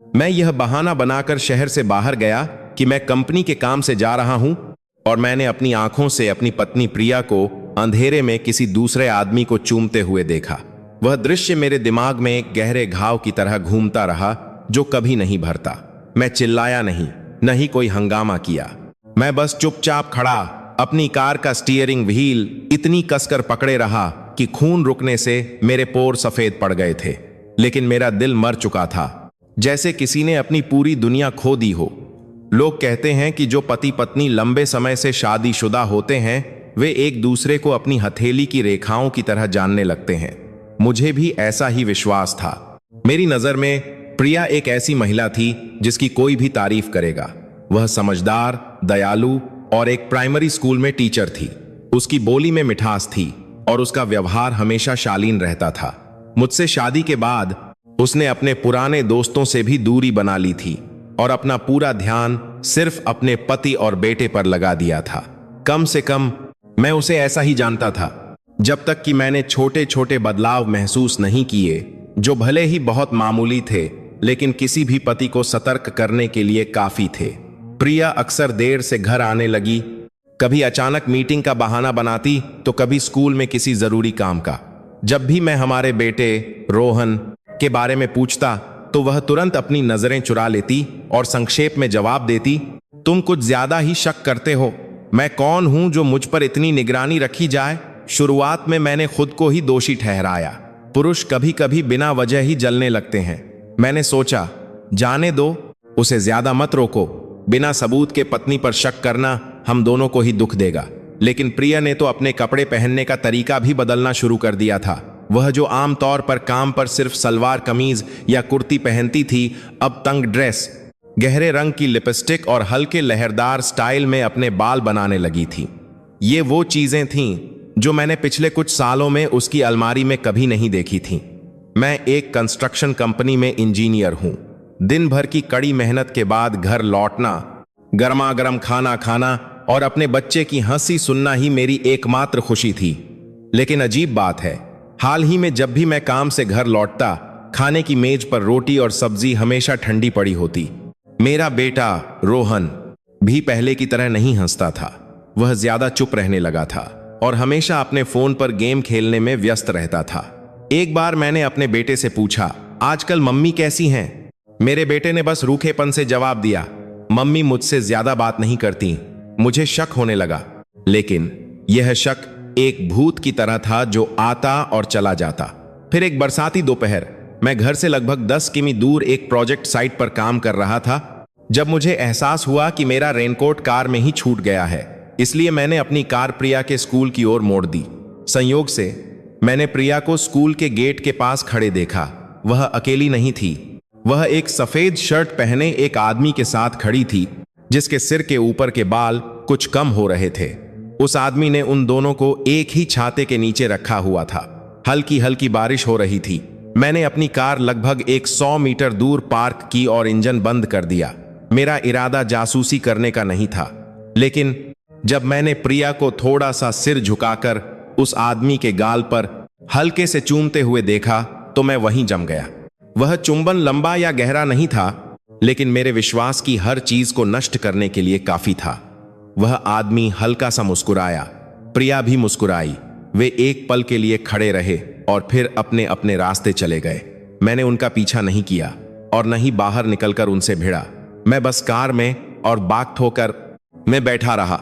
मैं यह बहाना बनाकर शहर से बाहर गया कि मैं कंपनी के काम से जा रहा हूं, और मैंने अपनी आंखों से अपनी पत्नी प्रिया को अंधेरे में किसी दूसरे आदमी को चूमते हुए देखा। वह दृश्य मेरे दिमाग में एक गहरे घाव की तरह घूमता रहा जो कभी नहीं भरता। मैं चिल्लाया नहीं, न ही कोई हंगामा किया। मैं बस चुपचाप खड़ा अपनी कार का स्टीयरिंग व्हील इतनी कसकर पकड़े रहा कि खून रुकने से मेरे पोर सफेद पड़ गए थे, लेकिन मेरा दिल मर चुका था, जैसे किसी ने अपनी पूरी दुनिया खो दी हो। लोग कहते हैं कि जो पति पत्नी लंबे समय से शादीशुदा होते हैं वे एक दूसरे को अपनी हथेली की रेखाओं की तरह जानने लगते हैं। मुझे भी ऐसा ही विश्वास था। मेरी नजर में प्रिया एक ऐसी महिला थी जिसकी कोई भी तारीफ करेगा। वह समझदार, दयालु और एक प्राइमरी स्कूल में टीचर थी। उसकी बोली में मिठास थी और उसका व्यवहार हमेशा शालीन रहता था। मुझसे शादी के बाद उसने अपने पुराने दोस्तों से भी दूरी बना ली थी और अपना पूरा ध्यान सिर्फ अपने पति और बेटे पर लगा दिया था। कम से कम मैं उसे ऐसा ही जानता था, जब तक कि मैंने छोटे छोटे बदलाव महसूस नहीं किए जो भले ही बहुत मामूली थे लेकिन किसी भी पति को सतर्क करने के लिए काफी थे। प्रिया अक्सर देर से घर आने लगी, कभी अचानक मीटिंग का बहाना बनाती तो कभी स्कूल में किसी जरूरी काम का। जब भी मैं हमारे बेटे रोहन के बारे में पूछता तो वह तुरंत अपनी नजरें चुरा लेती और संक्षेप में जवाब देती, तुम कुछ ज्यादा ही शक करते हो। मैं कौन हूं जो मुझ पर इतनी निगरानी रखी जाए। शुरुआत में मैंने खुद को ही दोषी ठहराया। पुरुष कभी कभी बिना वजह ही जलने लगते हैं। मैंने सोचा, जाने दो, उसे ज्यादा मत रोको। बिना सबूत के पत्नी पर शक करना हम दोनों को ही दुख देगा। लेकिन प्रिया ने तो अपने कपड़े पहनने का तरीका भी बदलना शुरू कर दिया था। वह जो आमतौर पर काम पर सिर्फ सलवार कमीज या कुर्ती पहनती थी, अब तंग ड्रेस, गहरे रंग की लिपस्टिक और हल्के लहरदार स्टाइल में अपने बाल बनाने लगी थी। ये वो चीजें थीं जो मैंने पिछले कुछ सालों में उसकी अलमारी में कभी नहीं देखी थी। मैं एक कंस्ट्रक्शन कंपनी में इंजीनियर हूं। दिन भर की कड़ी मेहनत के बाद घर लौटना, गर्मा गर्म खाना खाना और अपने बच्चे की हंसी सुनना ही मेरी एकमात्र खुशी थी। लेकिन अजीब बात है, हाल ही में जब भी मैं काम से घर लौटता, खाने की मेज पर रोटी और सब्जी हमेशा ठंडी पड़ी होती। मेरा बेटा रोहन भी पहले की तरह नहीं हंसता था। वह ज्यादा चुप रहने लगा था और हमेशा अपने फोन पर गेम खेलने में व्यस्त रहता था। एक बार मैंने अपने बेटे से पूछा, आजकल मम्मी कैसी हैं? मेरे बेटे ने बस रूखेपन से जवाब दिया, मम्मी मुझसे ज्यादा बात नहीं करती। मुझे शक होने लगा, लेकिन यह शक एक भूत की तरह था जो आता और चला जाता। फिर एक बरसाती दोपहर, मैं घर से लगभग 10 किमी दूर एक प्रोजेक्ट साइट पर काम कर रहा था, जब मुझे एहसास हुआ कि मेरा रेनकोट कार में ही छूट गया है। इसलिए मैंने अपनी कार प्रिया के स्कूल की ओर मोड़ दी। संयोग से मैंने प्रिया को स्कूल के गेट के पास खड़े देखा। वह अकेली नहीं थी। वह एक सफेद शर्ट पहने एक आदमी के साथ खड़ी थी, जिसके सिर के ऊपर के बाल कुछ कम हो रहे थे। उस आदमी ने उन दोनों को एक ही छाते के नीचे रखा हुआ था। हल्की हल्की बारिश हो रही थी। मैंने अपनी कार लगभग 100 मीटर दूर पार्क की और इंजन बंद कर दिया। मेरा इरादा जासूसी करने का नहीं था, लेकिन जब मैंने प्रिया को थोड़ा सा सिर झुकाकर उस आदमी के गाल पर हल्के से चूमते हुए देखा तो मैं वहीं जम गया। वह चुंबन लंबा या गहरा नहीं था, लेकिन मेरे विश्वास की हर चीज को नष्ट करने के लिए काफी था। वह आदमी हल्का सा मुस्कुराया, प्रिया भी मुस्कुराई। वे एक पल के लिए खड़े रहे और फिर अपने अपने रास्ते चले गए। मैंने उनका पीछा नहीं किया और न ही बाहर निकलकर उनसे भिड़ा। मैं बस कार में और बाग ठोकर मैं बैठा रहा,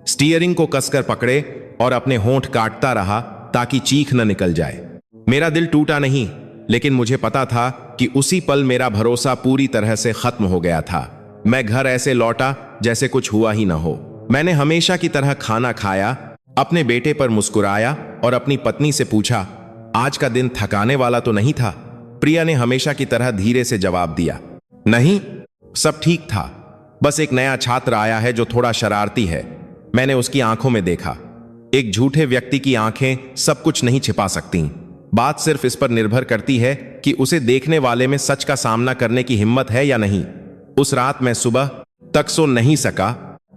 स्टीयरिंग को कसकर पकड़े और अपने होंठ काटता रहा ताकि चीख न निकल जाए। मेरा दिल टूटा नहीं, लेकिन मुझे पता था कि उसी पल मेरा भरोसा पूरी तरह से खत्म हो गया था। मैं घर ऐसे लौटा जैसे कुछ हुआ ही न हो। मैंने हमेशा की तरह खाना खाया, अपने बेटे पर मुस्कुराया और अपनी पत्नी से पूछा, आज का दिन थकाने वाला तो नहीं था? प्रिया ने हमेशा की तरह धीरे से जवाब दिया, नहीं, सब ठीक था। बस एक नया छात्र आया है जो थोड़ा शरारती है। मैंने उसकी आंखों में देखा। एक झूठे व्यक्ति की आंखें सब कुछ नहीं छिपा सकती। बात सिर्फ इस पर निर्भर करती है कि उसे देखने वाले में सच का सामना करने की हिम्मत है या नहीं। उस रात मैं सुबह तक सो नहीं सका,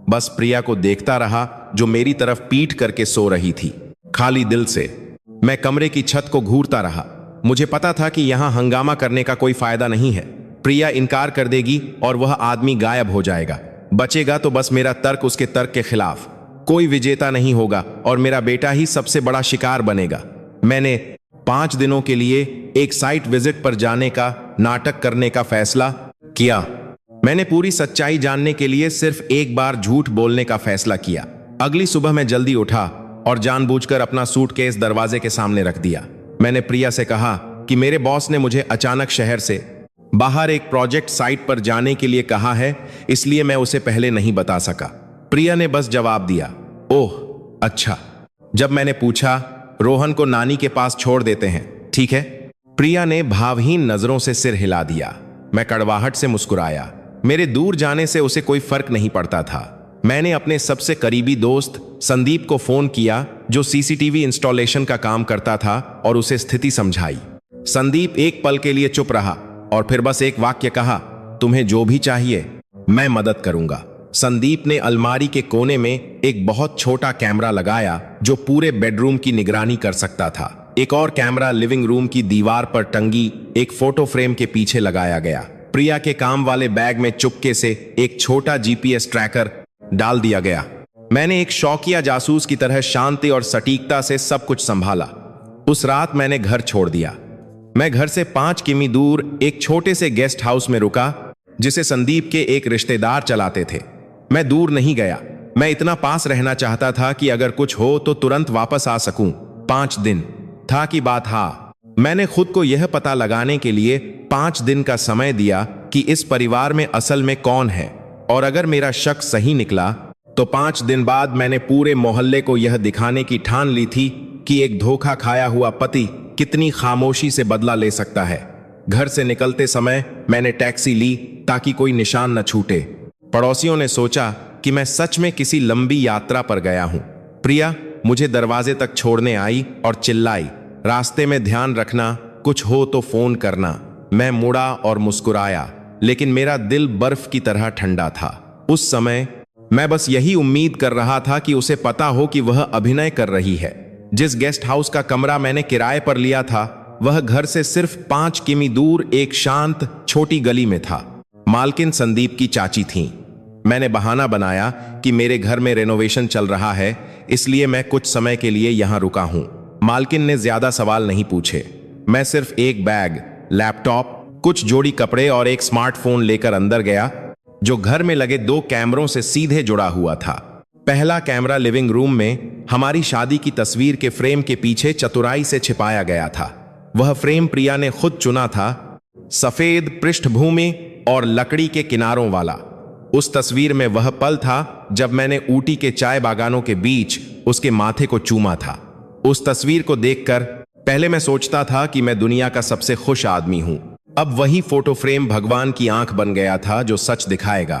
बस प्रिया को देखता रहा जो मेरी तरफ पीठ करके सो रही थी। खाली दिल से मैं कमरे की छत को घूरता रहा। मुझे पता था कि यहां हंगामा करने का कोई फायदा नहीं है। प्रिया इनकार कर देगी और वह आदमी गायब हो जाएगा। बचेगा तो बस मेरा तर्क उसके तर्क के खिलाफ। कोई विजेता नहीं होगा और मेरा बेटा ही सबसे बड़ा शिकार बनेगा। मैंने 5 दिनों के लिए एक साइट विजिट पर जाने का नाटक करने का फैसला किया। मैंने पूरी सच्चाई जानने के लिए सिर्फ एक बार झूठ बोलने का फैसला किया। अगली सुबह मैं जल्दी उठा और जानबूझकर अपना सूटकेस दरवाजे के सामने रख दिया। मैंने प्रिया से कहा कि मेरे बॉस ने मुझे अचानक शहर से बाहर एक प्रोजेक्ट साइट पर जाने के लिए कहा है, इसलिए मैं उसे पहले नहीं बता सका। प्रिया ने बस जवाब दिया, ओह अच्छा। जब मैंने पूछा, रोहन को नानी के पास छोड़ देते हैं, ठीक है? प्रिया ने भावहीन नजरों से सिर हिला दिया। मैं कड़वाहट से मुस्कुराया। मेरे दूर जाने से उसे कोई फर्क नहीं पड़ता था। मैंने अपने सबसे करीबी दोस्त संदीप को फोन किया, जो सीसीटीवी इंस्टॉलेशन का काम करता था, और उसे स्थिति समझाई। संदीप एक पल के लिए चुप रहा और फिर बस एक वाक्य कहा, तुम्हें जो भी चाहिए मैं मदद करूंगा। संदीप ने अलमारी के कोने में एक बहुत छोटा कैमरा लगाया जो पूरे बेडरूम की निगरानी कर सकता था। एक और कैमरा लिविंग रूम की दीवार पर टंगी एक फोटो फ्रेम के पीछे लगाया गया। प्रिया के काम वाले बैग में चुपके से एक छोटा जीपीएस ट्रैकर डाल दिया गया। मैंने एक शौकिया जासूस की तरह शांति और सटीकता से सब कुछ संभाला। उस रात मैंने घर छोड़ दिया। मैं घर से 5 किमी दूर एक छोटे से गेस्ट हाउस में रुका, जिसे संदीप के एक रिश्तेदार चलाते थे। मैं दूर नहीं गया। मैं इतना पास रहना चाहता था कि अगर कुछ हो तो तुरंत वापस आ सकूं। 5 दिन था कि बात। हाँ, मैंने खुद को यह पता लगाने के लिए 5 दिन का समय दिया कि इस परिवार में असल में कौन है, और अगर मेरा शक सही निकला तो 5 दिन बाद मैंने पूरे मोहल्ले को यह दिखाने की ठान ली थी कि एक धोखा खाया हुआ पति कितनी खामोशी से बदला ले सकता है। घर से निकलते समय मैंने टैक्सी ली ताकि कोई निशान न छूटे। पड़ोसियों ने सोचा कि मैं सच में किसी लंबी यात्रा पर गया हूं। प्रिया मुझे दरवाजे तक छोड़ने आई और चिल्लाई, रास्ते में ध्यान रखना, कुछ हो तो फोन करना। मैं मुड़ा और मुस्कुराया, लेकिन मेरा दिल बर्फ की तरह ठंडा था। उस समय मैं बस यही उम्मीद कर रहा था कि उसे पता हो कि वह अभिनय कर रही है। जिस गेस्ट हाउस का कमरा मैंने किराए पर लिया था, वह घर से सिर्फ 5 किमी दूर एक शांत छोटी गली में था। मालकिन संदीप की चाची थीं। मैंने बहाना बनाया कि मेरे घर में रेनोवेशन चल रहा है, इसलिए मैं कुछ समय के लिए यहां रुका हूं। मालकिन ने ज्यादा सवाल नहीं पूछे। मैं सिर्फ एक बैग, लैपटॉप, कुछ जोड़ी कपड़े और एक स्मार्टफोन लेकर अंदर गया, जो घर में लगे 2 कैमरों से सीधे जुड़ा हुआ था। पहला कैमरा लिविंग रूम में हमारी शादी की तस्वीर के फ्रेम के पीछे चतुराई से छिपाया गया था। वह फ्रेम प्रिया ने खुद चुना था, सफेद पृष्ठभूमि और लकड़ी के किनारों वाला। उस तस्वीर में वह पल था जब मैंने ऊटी के चाय बागानों के बीच उसके माथे को चूमा था। उस तस्वीर को देखकर पहले मैं सोचता था कि मैं दुनिया का सबसे खुश आदमी हूं। अब वही फोटो फ्रेम भगवान की आंख बन गया था जो सच दिखाएगा।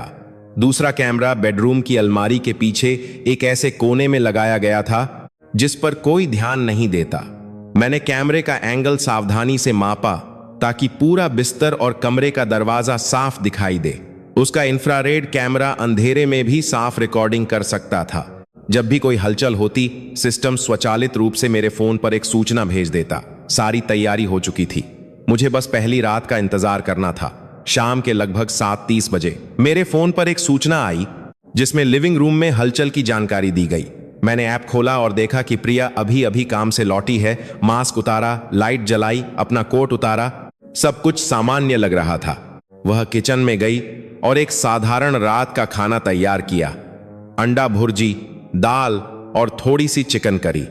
दूसरा कैमरा बेडरूम की अलमारी के पीछे एक ऐसे कोने में लगाया गया था जिस पर कोई ध्यान नहीं देता। मैंने कैमरे का एंगल सावधानी से मापा ताकि पूरा बिस्तर और कमरे का दरवाजा साफ दिखाई दे। उसका इंफ्रारेड कैमरा अंधेरे में भी साफ रिकॉर्डिंग कर सकता था। जब भी कोई हलचल होती, सिस्टम स्वचालित रूप से मेरे फोन पर एक सूचना भेज देता। सारी तैयारी हो चुकी थी। मुझे बस पहली रात का इंतजार करना था। शाम के लगभग 7:30 बजे मेरे फोन पर एक सूचना आई जिसमें लिविंग रूम में हलचल की जानकारी दी गई। मैंने ऐप खोला और देखा कि प्रिया अभी अभी काम से लौटी है। मास्क उतारा, लाइट जलाई, अपना कोट उतारा, सब कुछ सामान्य लग रहा था। वह किचन में गई और एक साधारण रात का खाना तैयार किया, अंडा भुर्जी, दाल और थोड़ी सी चिकन करी।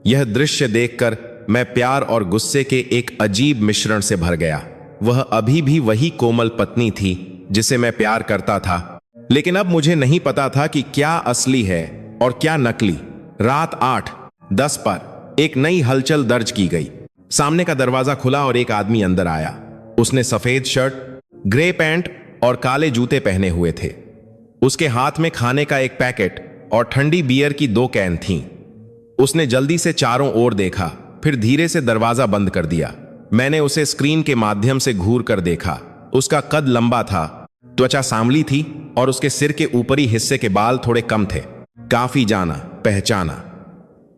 यह दृश्य देखकर मैं प्यार और गुस्से के एक अजीब मिश्रण से भर गया। वह अभी भी वही कोमल पत्नी थी जिसे मैं प्यार करता था, लेकिन अब मुझे नहीं पता था कि क्या असली है और क्या नकली। रात 8:10 पर एक नई हलचल दर्ज की गई। सामने का दरवाजा खुला और एक आदमी अंदर आया। उसने सफेद शर्ट, ग्रे पैंट और काले जूते पहने हुए थे। उसके हाथ में खाने का एक पैकेट और ठंडी बियर की 2 कैन थीं। उसने जल्दी से चारों ओर देखा, फिर धीरे से दरवाजा बंद कर दिया। मैंने उसे स्क्रीन के माध्यम से घूर कर देखा। उसका कद लंबा था, त्वचा सांवली थी और उसके सिर के ऊपरी हिस्से के बाल थोड़े कम थे। काफी जाना पहचाना।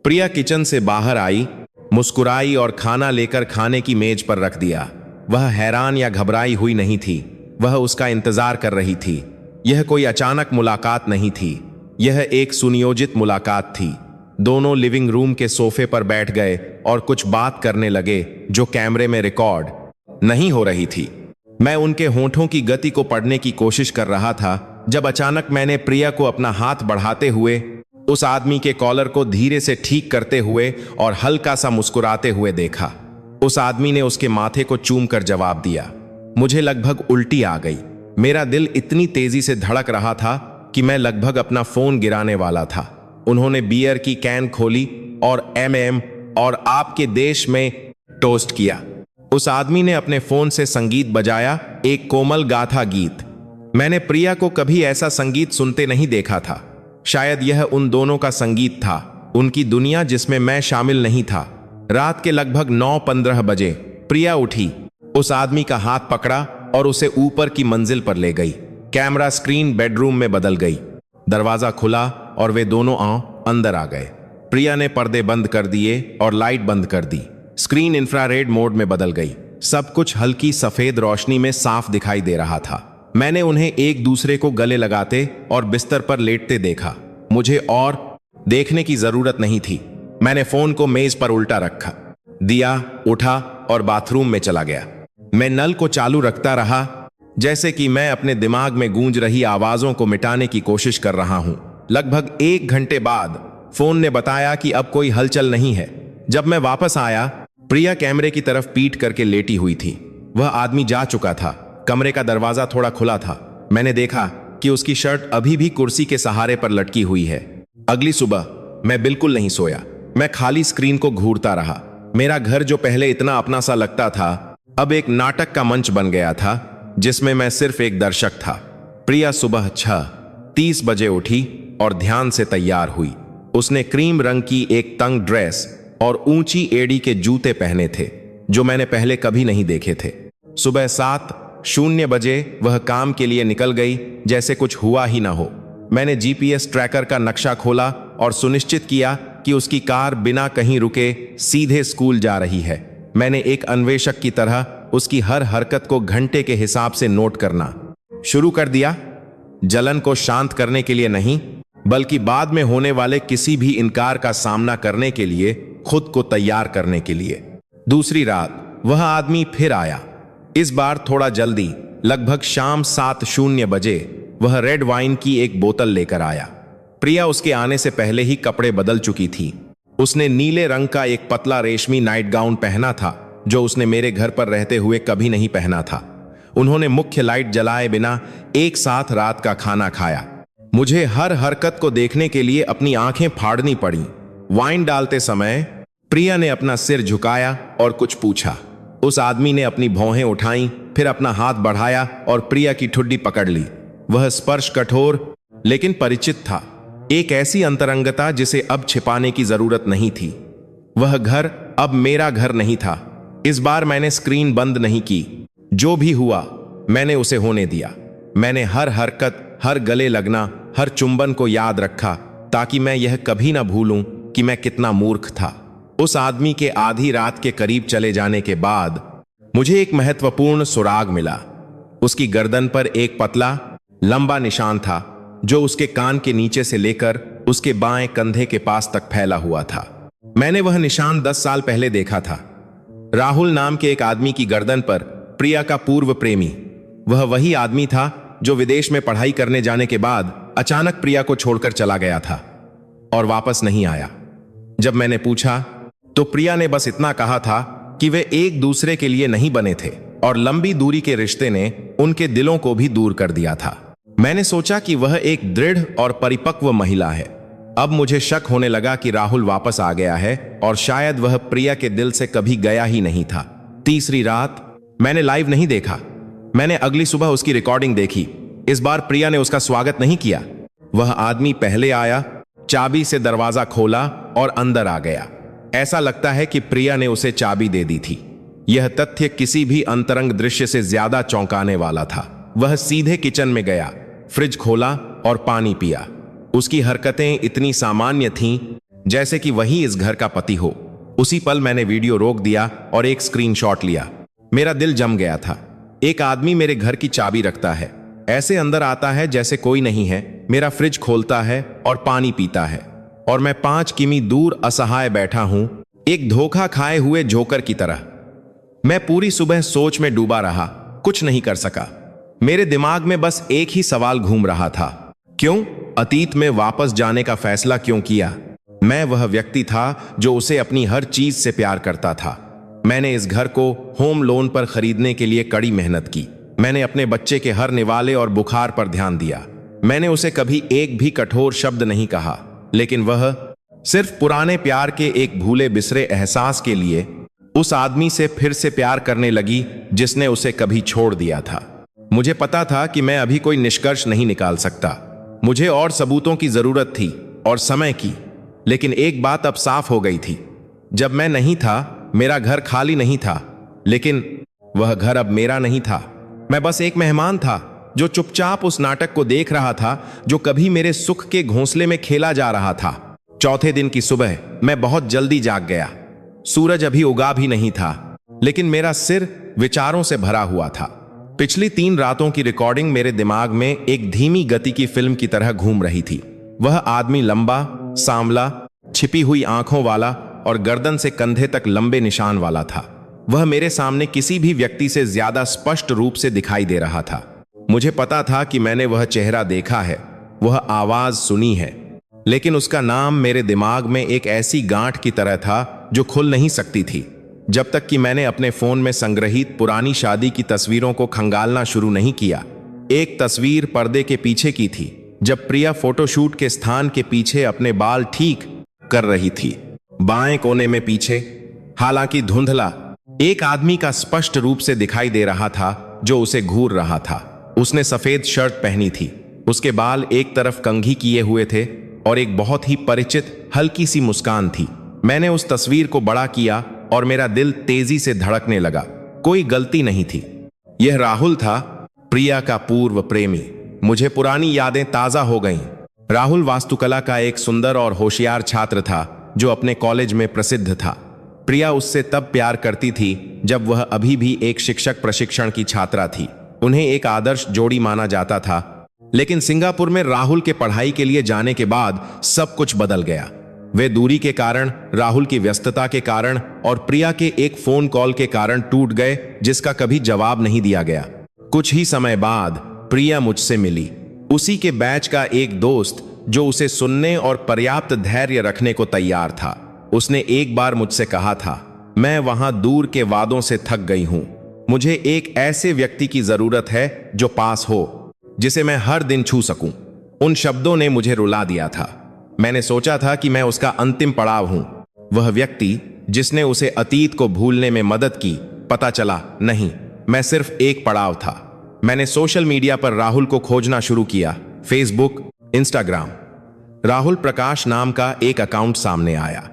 प्रिया किचन से बाहर आई, मुस्कुराई और खाना लेकर खाने की मेज पर रख दिया। वह हैरान या घबराई हुई नहीं थी, वह उसका इंतजार कर रही थी। यह कोई अचानक मुलाकात नहीं थी, यह एक सुनियोजित मुलाकात थी। दोनों लिविंग रूम के सोफे पर बैठ गए और कुछ बात करने लगे जो कैमरे में रिकॉर्ड नहीं हो रही थी। मैं उनके होंठों की गति को पढ़ने की कोशिश कर रहा था जब अचानक मैंने प्रिया को अपना हाथ बढ़ाते हुए उस आदमी के कॉलर को धीरे से ठीक करते हुए और हल्का सा मुस्कुराते हुए देखा। उस आदमी ने उसके माथे को चूम कर जवाब दिया। मुझे लगभग उल्टी आ गई। मेरा दिल इतनी तेजी से धड़क रहा था कि मैं लगभग अपना फोन गिराने वाला था। उन्होंने बियर की कैन खोली और और आपके देश में टोस्ट किया। उस आदमी ने अपने फोन से संगीत बजाया, एक कोमल गाथा गीत। मैंने प्रिया को कभी ऐसा संगीत सुनते नहीं देखा था। शायद यह उन दोनों का संगीत था, उनकी दुनिया जिसमें मैं शामिल नहीं था। रात के लगभग 9:15 बजे प्रिया उठी, उस आदमी का हाथ पकड़ा और उसे ऊपर की मंजिल पर ले गई। कैमरा स्क्रीन बेडरूम में बदल गई। दरवाजा खुला और वे दोनों अंदर आ गए। प्रिया ने पर्दे बंद कर दिए और लाइट बंद कर दी। स्क्रीन इंफ्रारेड मोड में बदल गई। सब कुछ हल्की सफेद रोशनी में साफ दिखाई दे रहा था। मैंने उन्हें एक दूसरे को गले लगाते और बिस्तर पर लेटते देखा। मुझे और देखने की जरूरत नहीं थी। मैंने फोन को मेज पर उल्टा रखा, दिया, उठा और बाथरूम में चला गया। मैं नल को चालू रखता रहा, जैसे कि मैं अपने दिमाग में गूंज रही आवाजों को मिटाने की कोशिश कर रहा हूं। लगभग 1 घंटे बाद फोन ने बताया कि अब कोई हलचल नहीं है। जब मैं वापस आया, प्रिया कैमरे की तरफ पीठ करके लेटी हुई थी। वह आदमी जा चुका था। कमरे का दरवाजा थोड़ा खुला था। मैंने देखा कि उसकी शर्ट अभी भी कुर्सी के सहारे पर लटकी हुई है। अगली सुबह मैं बिल्कुल नहीं सोया। मैं खाली स्क्रीन को घूरता रहा। मेरा घर जो पहले इतना अपना सा लगता था, अब एक नाटक का मंच बन गया था जिसमें मैं सिर्फ एक दर्शक था। प्रिया सुबह 6:30 बजे उठी और ध्यान से तैयार हुई। उसने क्रीम रंग की एक तंग ड्रेस और ऊंची एड़ी के जूते पहने थे जो मैंने पहले कभी नहीं देखे थे। सुबह 7:00 बजे वह काम के लिए निकल गई जैसे कुछ हुआ ही ना हो। मैंने जीपीएस ट्रैकर का नक्शा खोला और सुनिश्चित किया कि उसकी कार बिना कहीं रुके सीधे स्कूल जा रही है। मैंने एक अन्वेषक की तरह उसकी हर हरकत को घंटे के हिसाब से नोट करना शुरू कर दिया। जलन को शांत करने के लिए नहीं, बल्कि बाद में होने वाले किसी भी इनकार का सामना करने के लिए खुद को तैयार करने के लिए। दूसरी रात वह आदमी फिर आया, इस बार थोड़ा जल्दी। लगभग शाम 7:00 बजे वह रेड वाइन की एक बोतल लेकर आया। प्रिया उसके आने से पहले ही कपड़े बदल चुकी थी। उसने नीले रंग का एक पतला रेशमी नाइट गाउन पहना था जो उसने मेरे घर पर रहते हुए कभी नहीं पहना था। उन्होंने मुख्य लाइट जलाए बिना एक साथ रात का खाना खाया। मुझे हर हरकत को देखने के लिए अपनी आंखें फाड़नी पड़ी। वाइन डालते समय प्रिया ने अपना सिर झुकाया और कुछ पूछा। उस आदमी ने अपनी भौहें उठाईं, फिर अपना हाथ बढ़ाया और प्रिया की ठुड्डी पकड़ ली। वह स्पर्श कठोर लेकिन परिचित था, एक ऐसी अंतरंगता जिसे अब छिपाने की जरूरत नहीं थी। वह घर अब मेरा घर नहीं था। इस बार मैंने स्क्रीन बंद नहीं की। जो भी हुआ मैंने उसे होने दिया। मैंने हर हरकत, हर गले लगना, हर चुंबन को याद रखा ताकि मैं यह कभी ना भूलूं कि मैं कितना मूर्ख था। उस आदमी के आधी रात के करीब चले जाने के बाद मुझे एक महत्वपूर्ण सुराग मिला। उसकी गर्दन पर एक पतला लंबा निशान था जो उसके कान के नीचे से लेकर उसके बाएं कंधे के पास तक फैला हुआ था। मैंने वह निशान 10 साल पहले देखा था। राहुल नाम के एक आदमी की गर्दन पर, प्रिया का पूर्व प्रेमी। वह वही आदमी था जो विदेश में पढ़ाई करने जाने के बाद अचानक प्रिया को छोड़कर चला गया था और वापस नहीं आया। जब मैंने पूछा तो प्रिया ने बस इतना कहा था कि वे एक दूसरे के लिए नहीं बने थे और लंबी दूरी के रिश्ते ने उनके दिलों को भी दूर कर दिया था। मैंने सोचा कि वह एक दृढ़ और परिपक्व महिला है। अब मुझे शक होने लगा कि राहुल वापस आ गया है और शायद वह प्रिया के दिल से कभी गया ही नहीं था। तीसरी रात मैंने लाइव नहीं देखा। मैंने अगली सुबह उसकी रिकॉर्डिंग देखी। इस बार प्रिया ने उसका स्वागत नहीं किया। वह आदमी पहले आया, चाबी से दरवाजा खोला और अंदर आ गया। ऐसा लगता है कि प्रिया ने उसे चाबी दे दी थी। यह तथ्य किसी भी अंतरंग दृश्य से ज्यादा चौंकाने वाला था। वह सीधे किचन में गया, फ्रिज खोला और पानी पिया। उसकी हरकतें इतनी सामान्य थीं जैसे कि वही इस घर का पति हो। उसी पल मैंने वीडियो रोक दिया और एक स्क्रीनशॉट लिया। मेरा दिल जम गया था। एक आदमी मेरे घर की चाबी रखता है, ऐसे अंदर आता है जैसे कोई नहीं है, मेरा फ्रिज खोलता है और पानी पीता है, और मैं 5 किमी दूर असहाय बैठा हूं, एक धोखा खाए हुए जोकर की तरह। मैं पूरी सुबह सोच में डूबा रहा, कुछ नहीं कर सका। मेरे दिमाग में बस एक ही सवाल घूम रहा था, क्यों अतीत में वापस जाने का फैसला क्यों किया? मैं वह व्यक्ति था जो उसे अपनी हर चीज से प्यार करता था। मैंने इस घर को होम लोन पर खरीदने के लिए कड़ी मेहनत की। मैंने अपने बच्चे के हर निवाले और बुखार पर ध्यान दिया। मैंने उसे कभी एक भी कठोर शब्द नहीं कहा, लेकिन वह सिर्फ पुराने प्यार के एक भूले बिसरे एहसास के लिए उस आदमी से फिर से प्यार करने लगी जिसने उसे कभी छोड़ दिया था। मुझे पता था कि मैं अभी कोई निष्कर्ष नहीं निकाल सकता। मुझे और सबूतों की जरूरत थी और समय की। लेकिन एक बात अब साफ हो गई थी, जब मैं नहीं था, मेरा घर खाली नहीं था, लेकिन वह घर अब मेरा नहीं था। मैं बस एक मेहमान था जो चुपचाप उस नाटक को देख रहा था जो कभी मेरे सुख के घोंसले में खेला जा रहा था। चौथे दिन की सुबह मैं बहुत जल्दी जाग गया। सूरज अभी उगा भी नहीं था, लेकिन मेरा सिर विचारों से भरा हुआ था। पिछली 3 रातों की रिकॉर्डिंग मेरे दिमाग में एक धीमी गति की फिल्म की तरह घूम रही थी। वह आदमी लंबा, सांवला, छिपी हुई आंखों वाला और गर्दन से कंधे तक लंबे निशान वाला था। वह मेरे सामने किसी भी व्यक्ति से ज्यादा स्पष्ट रूप से दिखाई दे रहा था। मुझे पता था कि मैंने वह चेहरा देखा है, वह आवाज सुनी है, लेकिन उसका नाम मेरे दिमाग में एक ऐसी गांठ की तरह था जो खुल नहीं सकती थी, जब तक कि मैंने अपने फोन में संग्रहित पुरानी शादी की तस्वीरों को खंगालना शुरू नहीं किया। एक तस्वीर पर्दे के पीछे की थी, जब प्रिया फोटोशूट के स्थान के पीछे अपने बाल ठीक कर रही थी। बाएं कोने में पीछे, हालांकि धुंधला, एक आदमी का स्पष्ट रूप से दिखाई दे रहा था जो उसे घूर रहा था। उसने सफेद शर्ट पहनी थी, उसके बाल एक तरफ कंघी किए हुए थे और एक बहुत ही परिचित हल्की सी मुस्कान थी। मैंने उस तस्वीर को बड़ा किया और मेरा दिल तेजी से धड़कने लगा। कोई गलती नहीं थी, यह राहुल था, प्रिया का पूर्व प्रेमी। मुझे पुरानी यादें ताजा हो गईं। राहुल वास्तुकला का एक सुंदर और होशियार छात्र था जो अपने कॉलेज में प्रसिद्ध था। प्रिया उससे तब प्यार करती थी जब वह अभी भी एक शिक्षक प्रशिक्षण की छात्रा थी। उन्हें एक आदर्श जोड़ी माना जाता था, लेकिन सिंगापुर में राहुल के पढ़ाई के लिए जाने के बाद सब कुछ बदल गया। वे दूरी के कारण, राहुल की व्यस्तता के कारण और प्रिया के एक फोन कॉल के कारण टूट गए जिसका कभी जवाब नहीं दिया गया। कुछ ही समय बाद प्रिया मुझसे मिली। उसी के बैच का एक दोस्त जो उसे सुनने और पर्याप्त धैर्य रखने को तैयार था। उसने एक बार मुझसे कहा था, मैं वहां दूर के वादों से थक गई हूं। मुझे एक ऐसे व्यक्ति की जरूरत है जो पास हो, जिसे मैं हर दिन छू सकूं। उन शब्दों ने मुझे रुला दिया था। मैंने सोचा था कि मैं उसका अंतिम पड़ाव हूं, वह व्यक्ति जिसने उसे अतीत को भूलने में मदद की। पता चला नहीं, मैं सिर्फ एक पड़ाव था। मैंने सोशल मीडिया पर राहुल को खोजना शुरू किया। Facebook, Instagram. राहुल प्रकाश नाम का एक अकाउंट सामने आया।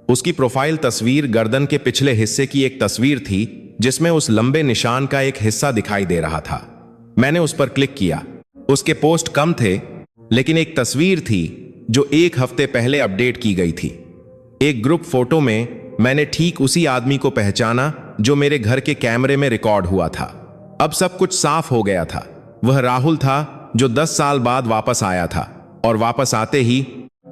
उसकी प्रोफाइल तस्वीर गर्दन के पिछले हिस्से की एक तस्वीर थी जिसमें उस लंबे निशान का एक हिस्सा दिखाई दे रहा था। मैंने उस पर क्लिक किया। उसके पोस्ट कम थे, लेकिन एक तस्वीर थी जो 1 हफ्ते पहले अपडेट की गई थी। एक ग्रुप फोटो में मैंने ठीक उसी आदमी को पहचाना जो मेरे घर के कैमरे में रिकॉर्ड हुआ था। अब सब कुछ साफ हो गया था। वह राहुल था जो 10 साल बाद वापस आया था, और वापस आते ही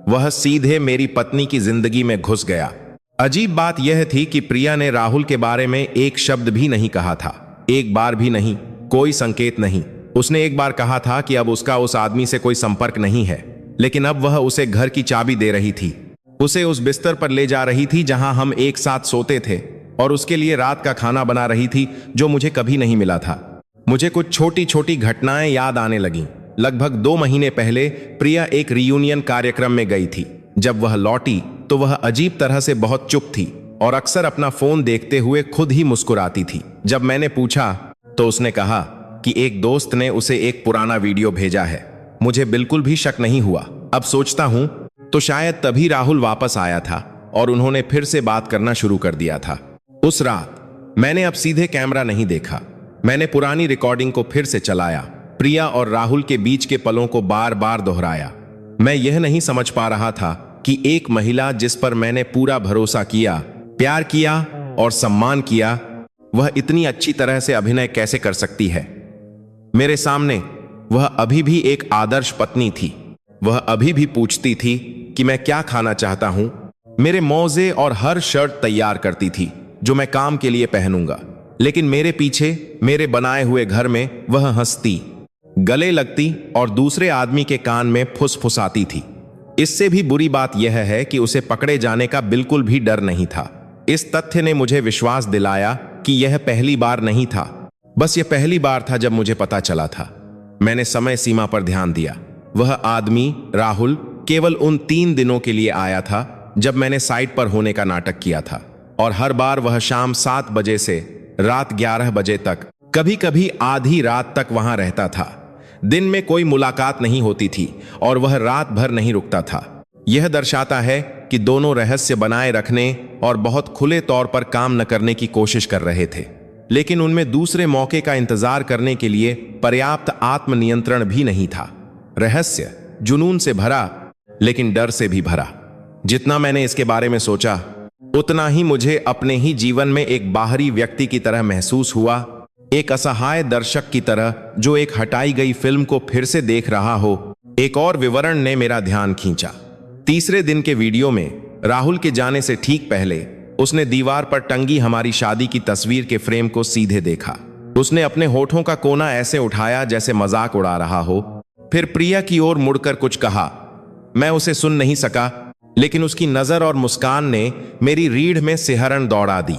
वह सीधे मेरी पत्नी की जिंदगी में घुस गया। अजीब बात यह थी कि प्रिया ने राहुल के बारे में एक शब्द भी नहीं कहा था। एक बार भी नहीं, कोई संकेत नहीं। उसने एक बार कहा था कि अब उसका उस आदमी से कोई संपर्क नहीं है, लेकिन अब वह उसे घर की चाबी दे रही थी, उसे उस बिस्तर पर ले जा रही थी जहां हम एक साथ सोते थे, और उसके लिए रात का खाना बना रही थी जो मुझे कभी नहीं मिला था। मुझे कुछ छोटी छोटी घटनाएं याद आने लगीं। लगभग 2 महीने पहले प्रिया एक रियूनियन कार्यक्रम में गई थी। जब वह लौटी तो वह अजीब तरह से बहुत चुप थी और अक्सर अपना फोन देखते हुए खुद ही मुस्कुराती थी। जब मैंने पूछा तो उसने कहा कि एक दोस्त ने उसे एक पुराना वीडियो भेजा है। मुझे बिल्कुल भी शक नहीं हुआ। अब सोचता हूं तो शायद तभी राहुल वापस आया था और उन्होंने फिर से बात करना शुरू कर दिया था। उस रात मैंने अब सीधे कैमरा नहीं देखा। मैंने पुरानी रिकॉर्डिंग को फिर से चलाया, प्रिया और राहुल के बीच के पलों को बार बार दोहराया। मैं यह नहीं समझ पा रहा था कि एक महिला जिस पर मैंने पूरा भरोसा किया, प्यार किया और सम्मान किया, वह इतनी अच्छी तरह से अभिनय कैसे कर सकती है? मेरे सामने वह अभी भी एक आदर्श पत्नी थी। वह अभी भी पूछती थी कि मैं क्या खाना चाहता हूं। मेरे मोजे और हर शर्ट तैयार करती थी जो मैं काम के लिए पहनूंगा। लेकिन मेरे पीछे, मेरे बनाए हुए घर में वह हंसती, गले लगती और दूसरे आदमी के कान में फुसफुसाती थी। इससे भी बुरी बात यह है कि उसे पकड़े जाने का बिल्कुल भी डर नहीं था। इस तथ्य ने मुझे विश्वास दिलाया कि यह पहली बार नहीं था, बस यह पहली बार था जब मुझे पता चला था। मैंने समय सीमा पर ध्यान दिया। वह आदमी राहुल केवल उन 3 दिनों के लिए आया था जब मैंने साइट पर होने का नाटक किया था, और हर बार वह शाम 7 बजे से रात 11 बजे तक, कभी कभी आधी रात तक वहां रहता था। दिन में कोई मुलाकात नहीं होती थी और वह रात भर नहीं रुकता था। यह दर्शाता है कि दोनों रहस्य बनाए रखने और बहुत खुले तौर पर काम न करने की कोशिश कर रहे थे, लेकिन उनमें दूसरे मौके का इंतजार करने के लिए पर्याप्त आत्मनियंत्रण भी नहीं था। रहस्य जुनून से भरा, लेकिन डर से भी भरा। जितना मैंने इसके बारे में सोचा, उतना ही मुझे अपने ही जीवन में एक बाहरी व्यक्ति की तरह महसूस हुआ, एक असहाय दर्शक की तरह जो एक हटाई गई फिल्म को फिर से देख रहा हो। एक और विवरण ने मेरा ध्यान खींचा। तीसरे दिन के वीडियो में राहुल के जाने से ठीक पहले उसने दीवार पर टंगी हमारी शादी की तस्वीर के फ्रेम को सीधे देखा। उसने अपने होठों का कोना ऐसे उठाया जैसे मजाक उड़ा रहा हो। फिर प्रिया की ओर मुड़कर कुछ कहा। मैं उसे सुन नहीं सका, लेकिन उसकी नजर और मुस्कान ने मेरी रीढ़ में सिहरन दौड़ा दी।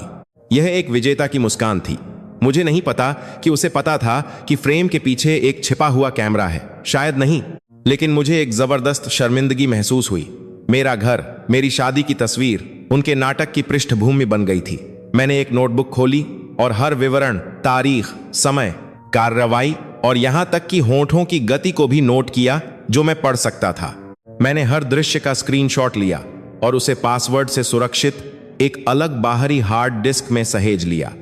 यह एक विजेता की मुस्कान थी। मुझे नहीं पता कि उसे पता था कि फ्रेम के पीछे एक छिपा हुआ कैमरा है, शायद नहीं, लेकिन मुझे एक जबरदस्त शर्मिंदगी महसूस हुई। मेरा घर, मेरी शादी की तस्वीर उनके नाटक की पृष्ठभूमि बन गई थी। मैंने एक नोटबुक खोली और हर विवरण, तारीख, समय, कार्रवाई और यहां तक कि होंठों की गति को भी नोट किया जो मैं पढ़ सकता था। मैंने हर दृश्य का स्क्रीनशॉट लिया और उसे पासवर्ड से सुरक्षित एक अलग बाहरी हार्ड डिस्क में सहेज लिया।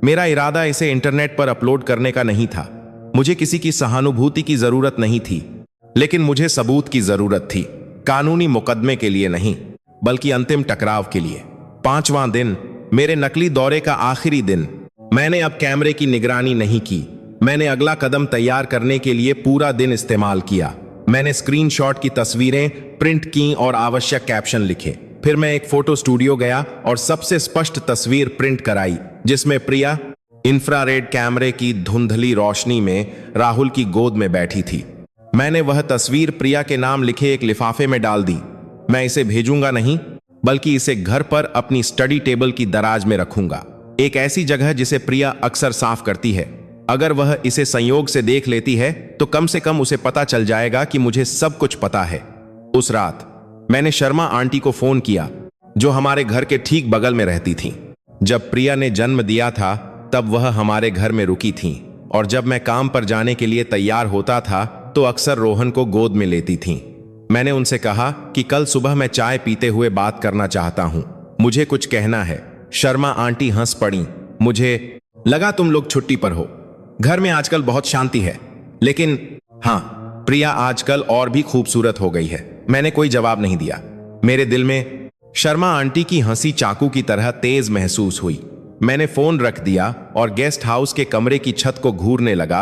मेरा इरादा इसे इंटरनेट पर अपलोड करने का नहीं था। मुझे किसी की सहानुभूति की जरूरत नहीं थी, लेकिन मुझे सबूत की जरूरत थी। कानूनी मुकदमे के लिए नहीं, बल्कि अंतिम टकराव के लिए। 5वां दिन, मेरे नकली दौरे का आखिरी दिन। मैंने अब कैमरे की निगरानी नहीं की। मैंने अगला कदम तैयार करने के लिए पूरा दिन इस्तेमाल किया। मैंने स्क्रीनशॉट की तस्वीरें प्रिंट की और आवश्यक कैप्शन लिखे। फिर मैं एक फोटो स्टूडियो गया और सबसे स्पष्ट तस्वीर प्रिंट कराई, जिसमें प्रिया इंफ्रारेड कैमरे की धुंधली रोशनी में राहुल की गोद में बैठी थी। मैंने वह तस्वीर प्रिया के नाम लिखे एक लिफाफे में डाल दी। मैं इसे भेजूंगा नहीं, बल्कि इसे घर पर अपनी स्टडी टेबल की दराज में रखूंगा, एक ऐसी जगह जिसे प्रिया अक्सर साफ करती है। अगर वह इसे संयोग से देख लेती है तो कम से कम उसे पता चल जाएगा कि मुझे सब कुछ पता है। उस रात मैंने शर्मा आंटी को फोन किया, जो हमारे घर के ठीक बगल में रहती थीं। जब प्रिया ने जन्म दिया था तब वह हमारे घर में रुकी थीं, और जब मैं काम पर जाने के लिए तैयार होता था तो अक्सर रोहन को गोद में लेती थीं। मैंने उनसे कहा कि कल सुबह मैं चाय पीते हुए बात करना चाहता हूं, मुझे कुछ कहना है। शर्मा आंटी हंस पड़ी। मुझे लगा तुम लोग छुट्टी पर हो, घर में आजकल बहुत शांति है। लेकिन हाँ, प्रिया आजकल और भी खूबसूरत हो गई है। मैंने कोई जवाब नहीं दिया। मेरे दिल में शर्मा आंटी की हंसी चाकू की तरह तेज महसूस हुई। मैंने फोन रख दिया और गेस्ट हाउस के कमरे की छत को घूरने लगा।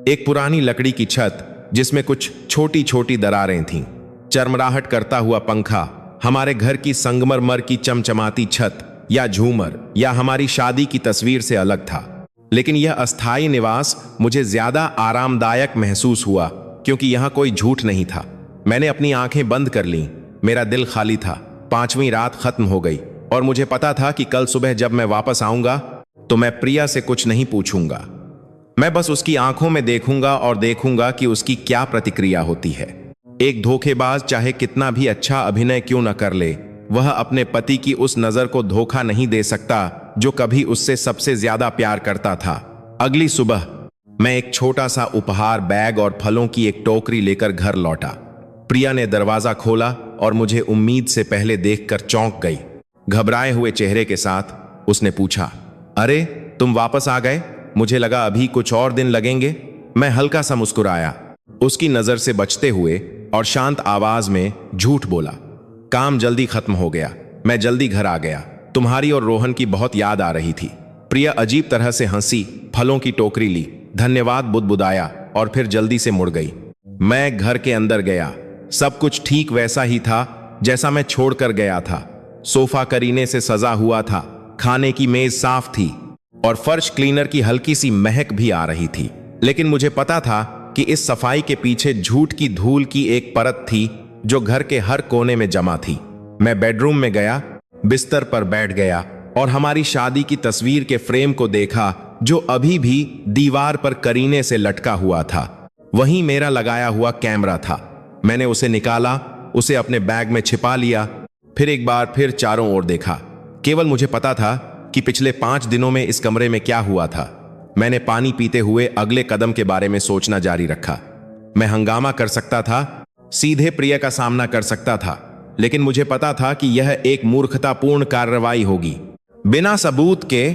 एक पुरानी लकड़ी की छत जिसमें कुछ छोटी छोटी दरारें थीं, चरमराहट करता हुआ पंखा, हमारे घर की संगमरमर की चमचमाती छत, या झूमर, या हमारी शादी की तस्वीर से अलग था। लेकिन यह अस्थायी निवास मुझे ज्यादा आरामदायक महसूस हुआ, क्योंकि यहां कोई झूठ नहीं था। मैंने अपनी आंखें बंद कर लीं। मेरा दिल खाली था। 5वीं रात खत्म हो गई और मुझे पता था कि कल सुबह जब मैं वापस आऊंगा तो मैं प्रिया से कुछ नहीं पूछूंगा। मैं बस उसकी आंखों में देखूंगा और देखूंगा कि उसकी क्या प्रतिक्रिया होती है। एक धोखेबाज चाहे कितना भी अच्छा अभिनय क्यों न कर ले, वह अपने पति की उस नजर को धोखा नहीं दे सकता जो कभी उससे सबसे ज्यादा प्यार करता था। अगली सुबह मैं एक छोटा सा उपहार बैग और फलों की एक टोकरी लेकर घर लौटा। प्रिया ने दरवाजा खोला और मुझे उम्मीद से पहले देखकर चौंक गई। घबराए हुए चेहरे के साथ उसने पूछा, अरे तुम वापस आ गए? मुझे लगा अभी कुछ और दिन लगेंगे। मैं हल्का सा मुस्कुराया, उसकी नजर से बचते हुए, और शांत आवाज में झूठ बोला, काम जल्दी खत्म हो गया, मैं जल्दी घर आ गया। तुम्हारी और रोहन की बहुत याद आ रही थी। प्रिया अजीब तरह से हंसी, फलों की टोकरी ली, धन्यवाद बुदबुदाया और फिर जल्दी से मुड़ गई। मैं घर के अंदर गया। सब कुछ ठीक वैसा ही था जैसा मैं छोड़कर गया था। सोफा करीने से सजा हुआ था, खाने की मेज साफ थी और फर्श क्लीनर की हल्की सी महक भी आ रही थी। लेकिन मुझे पता था कि इस सफाई के पीछे झूठ की धूल की एक परत थी जो घर के हर कोने में जमा थी। मैं बेडरूम में गया, बिस्तर पर बैठ गया और हमारी शादी की तस्वीर के फ्रेम को देखा जो अभी भी दीवार पर करीने से लटका हुआ था। वहीं मेरा लगाया हुआ कैमरा था। मैंने उसे निकाला, उसे अपने बैग में छिपा लिया, फिर एक बार फिर चारों ओर देखा। केवल मुझे पता था कि पिछले 5 दिनों में इस कमरे में क्या हुआ था। मैंने पानी पीते हुए अगले कदम के बारे में सोचना जारी रखा। मैं हंगामा कर सकता था, सीधे प्रिया का सामना कर सकता था, लेकिन मुझे पता था कि यह एक मूर्खतापूर्ण कार्रवाई होगी। बिना सबूत के